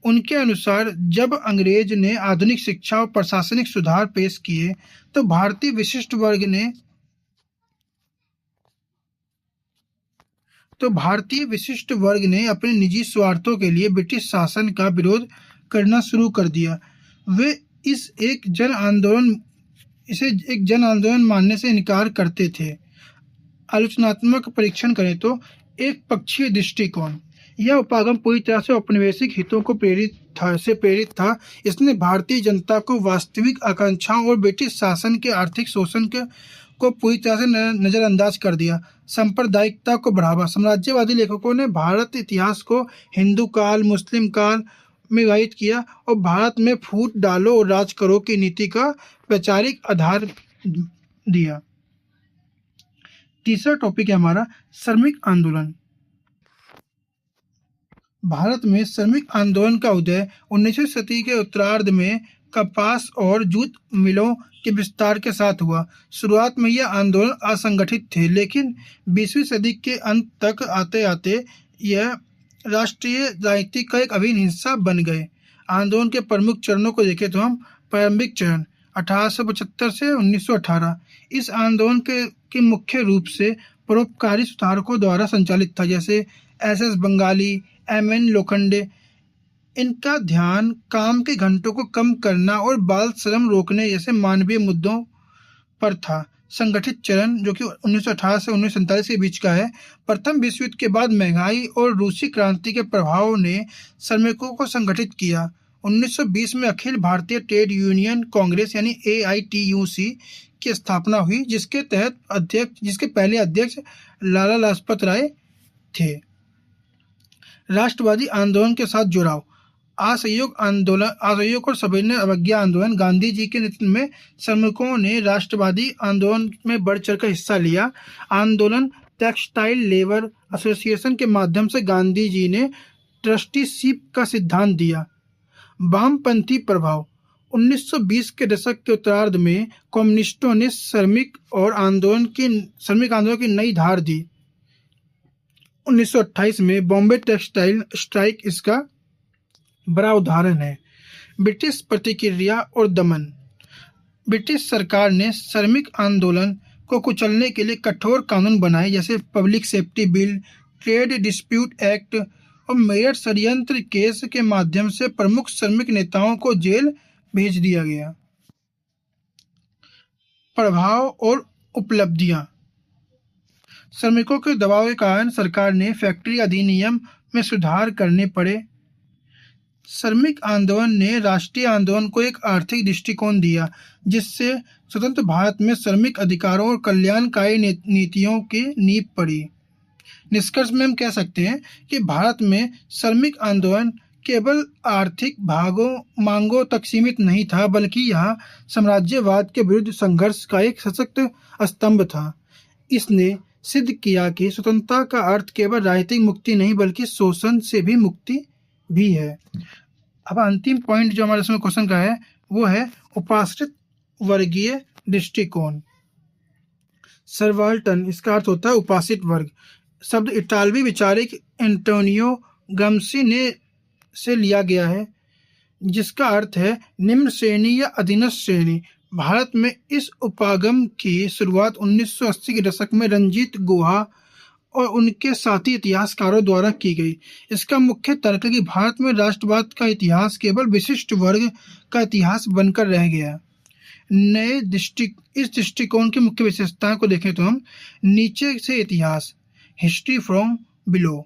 उनके अनुसार जब अंग्रेज ने आधुनिक शिक्षा और प्रशासनिक सुधार पेश किए तो भारतीय विशिष्ट वर्ग ने अपने निजी स्वार्थों के लिए ब्रिटिश शासन का विरोध करना शुरू कर दिया। वे इसे एक जन आंदोलन मानने से इनकार करते थे। आलोचनात्मक परीक्षण करें तो एक पक्षीय दृष्टिकोण। यह उपागम पूरी तरह से औपनिवेशिक हितों को प्रेरित था। इसने भारतीय जनता को वास्तविक आकांक्षाओं और ब्रिटिश शासन के आर्थिक शोषण को पूरी तरह से नजरअंदाज कर दिया। सांप्रदायिकता को बढ़ावा। साम्राज्यवादी लेखकों ने भारत इतिहास को हिंदू काल, मुस्लिम काल में विभाजित किया और भारत में फूट डालो और राज करो की नीति का वैचारिक आधार दिया। तीसरा टॉपिक है हमारा श्रमिक आंदोलन। भारत में श्रमिक आंदोलन का उदय 19वीं सदी के उत्तरार्ध में कपास और जूट मिलों के विस्तार के साथ हुआ। शुरुआत में यह आंदोलन असंगठित थे, लेकिन 20वीं सदी के अंत तक आते आते यह राष्ट्रीय राजनीति का एक अभिन्न हिस्सा बन गए। आंदोलन के प्रमुख चरणों को देखें तो हम प्रारंभिक चरण 1875 से 1918। इस आंदोलन के मुख्य रूप से परोपकारी सुधारकों द्वारा संचालित था, जैसे SS बंगाली, MN लोखंडे। इनका ध्यान काम के घंटों को कम करना और बाल श्रम रोकने जैसे मानवीय मुद्दों पर था। संगठित चरण जो कि 1918 से 1947 के बीच का है। प्रथम विश्व युद्ध के बाद महंगाई और रूसी क्रांति के प्रभाव ने श्रमिकों को संगठित किया। 1920 में अखिल भारतीय ट्रेड यूनियन कांग्रेस यानी AITUC की स्थापना हुई, जिसके पहले अध्यक्ष लाला लाजपत राय थे। राष्ट्रवादी आंदोलन के साथ जुड़ाव। असहयोग और सविनय अवज्ञा आंदोलन। गांधी जी के नेतृत्व में श्रमिकों ने राष्ट्रवादी आंदोलन में बढ़ चढ़कर हिस्सा लिया। आंदोलन टेक्सटाइल लेबर एसोसिएशन के माध्यम से गांधी जी ने ट्रस्टीशिप का सिद्धांत दिया। वामपंथी प्रभाव। 1920 के दशक के उत्तरार्ध में कम्युनिस्टों ने श्रमिक आंदोलन की नई धार दी। 1928 में बॉम्बे टेक्सटाइल स्ट्राइक इसका बड़ा उदाहरण है। ब्रिटिश प्रतिक्रिया और दमन। ब्रिटिश सरकार ने श्रमिक आंदोलन को कुचलने के लिए कठोर कानून बनाए, जैसे public safety bill, trade dispute act और मेरठ षड्यंत्र केस के माध्यम से प्रमुख श्रमिक नेताओं को जेल भेज दिया गया। प्रभाव और उपलब्धियां। श्रमिकों के दबाव के कारण सरकार ने फैक्ट्री अधिनियम में सुधार करने पड़े। श्रमिक आंदोलन ने राष्ट्रीय आंदोलन को एक आर्थिक दृष्टिकोण दिया, जिससे स्वतंत्र भारत में श्रमिक अधिकारों और कल्याणकारी नीतियों की नींव पड़ी। निष्कर्ष में हम कह सकते हैं कि भारत में श्रमिक आंदोलन केवल आर्थिक मांगों तक सीमित नहीं था, बल्कि यह साम्राज्यवाद के विरुद्ध संघर्ष का एक सशक्त स्तंभ था। इसने सिद्ध किया कि स्वतंत्रता का अर्थ केवल राजनीतिक मुक्ति नहीं, बल्कि शोषण से भी मुक्ति भी है। अब अंतिम पॉइंट जो हमारे इसमें क्वेश्चन का है वो है उपाश्रित वर्गीय दृष्टिकोण। सर्वाल्टन, इसका अर्थ होता है उपासित वर्ग। शब्द इटालवी विचारक एंटोनियो ग्राम्शी ने से लिया गया है, जिसका अर्थ है निम्न श्रेणी या अधीनस्थ श्रेणी। भारत में इस उपागम की शुरुआत 1980 के दशक में रंजीत गुहा और उनके साथी इतिहासकारों द्वारा की गई। इसका मुख्य तर्क है कि भारत में राष्ट्रवाद का इतिहास केवल विशिष्ट वर्ग का इतिहास बनकर रह गया। इस दृष्टिकोण की मुख्य विशेषताओं को देखें तो हम नीचे से इतिहास, हिस्ट्री फ्रॉम बिलो।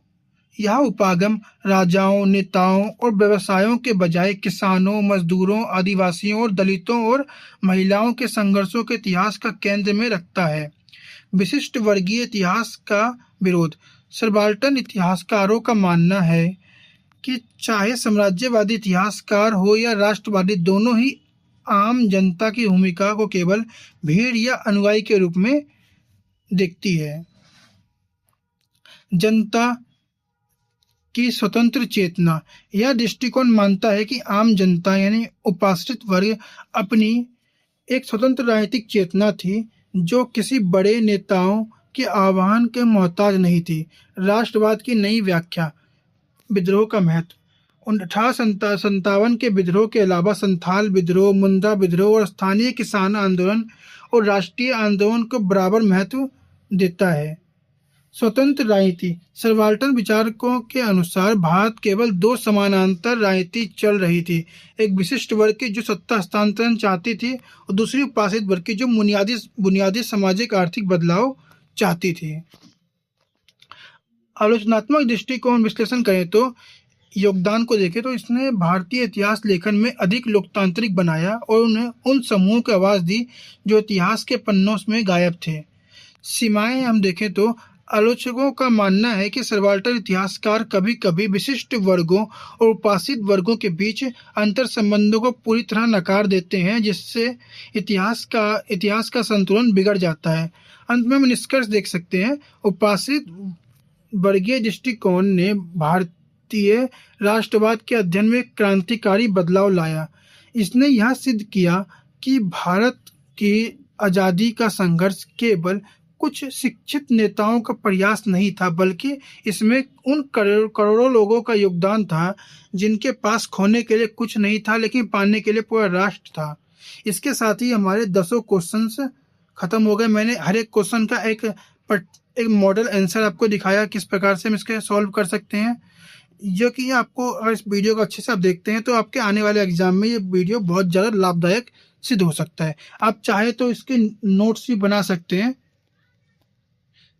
यह उपागम राजाओं, नेताओं और व्यवसायों के बजाय किसानों, मजदूरों, आदिवासियों और दलितों और महिलाओं के संघर्षों के इतिहास का केंद्र में रखता है। विशिष्ट वर्गीय इतिहास का विरोध। सर्बाल्टन इतिहासकारों का मानना है कि चाहे साम्राज्यवादी इतिहासकार हो या राष्ट्रवादी, दोनों ही आम जनता की भूमिका को केवल भीड़ या अनुयायी के रूप में देखती है। जनता की स्वतंत्र चेतना। यह दृष्टिकोण मानता है कि आम जनता यानी उपाश्रित वर्ग अपनी एक स्वतंत्र राजनीतिक चेतना थी, जो किसी बड़े नेताओं के आह्वान के मोहताज नहीं थी। राष्ट्रवाद की नई व्याख्या। विद्रोह का महत्व। 1857 के विद्रोह के अलावा संथाल विद्रोह, मुंडा विद्रोह और स्थानीय किसान आंदोलन और राष्ट्रीय आंदोलन को बराबर महत्व देता है। स्वतंत्र राजनीति। सर्वाल्टन विचारकों के अनुसार भारत केवल दो समानांतर राजनीति चल रही थी, एक विशिष्ट वर्ग की जो सत्ता हस्तांतरण चाहती थी और दूसरी उपासित वर्ग की जो बुनियादी सामाजिक आर्थिक बदलाव चाहती थी। आलोचनात्मक दृष्टिकोण विश्लेषण करें तो योगदान को देखें तो इसने भारतीय इतिहास लेखन में अधिक लोकतांत्रिक बनाया और उन्हें उन समूहों को आवाज दी जो इतिहास के पन्नों में गायब थे। सीमाएं हम देखें तो आलोचकों का मानना है कि सर्वाल्टन इतिहासकार कभी कभी विशिष्ट वर्गों और उपासित वर्गों के बीच अंतर संबंधों को पूरी तरह नकार देते हैं, जिससे इतिहास का संतुलन बिगड़ जाता है। अंत में हम निष्कर्ष देख सकते हैं, उपासित वर्गीय दृष्टिकोण ने भारतीय राष्ट्रवाद के अध्ययन में क्रांतिकारी बदलाव लाया। इसने यह सिद्ध किया कि भारत की आज़ादी का संघर्ष केवल कुछ शिक्षित नेताओं का प्रयास नहीं था, बल्कि इसमें उन करोड़ों लोगों का योगदान था जिनके पास खोने के लिए कुछ नहीं था लेकिन पाने के लिए पूरा राष्ट्र था। इसके साथ ही हमारे 10 क्वेश्चंस खत्म हो गए। मैंने हर एक क्वेश्चन का एक मॉडल आंसर आपको दिखाया, किस प्रकार से हम इसके सॉल्व कर सकते हैं, जो कि आपको अगर इस वीडियो को अच्छे से आप देखते हैं तो आपके आने वाले एग्जाम में ये वीडियो बहुत ज़्यादा लाभदायक सिद्ध हो सकता है। आप चाहे तो इसके नोट्स भी बना सकते हैं।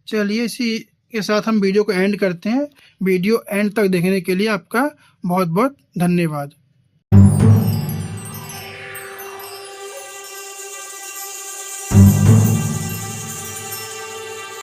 चलिए इसी के साथ हम वीडियो को एंड करते हैं। वीडियो एंड तक देखने के लिए आपका बहुत बहुत धन्यवाद।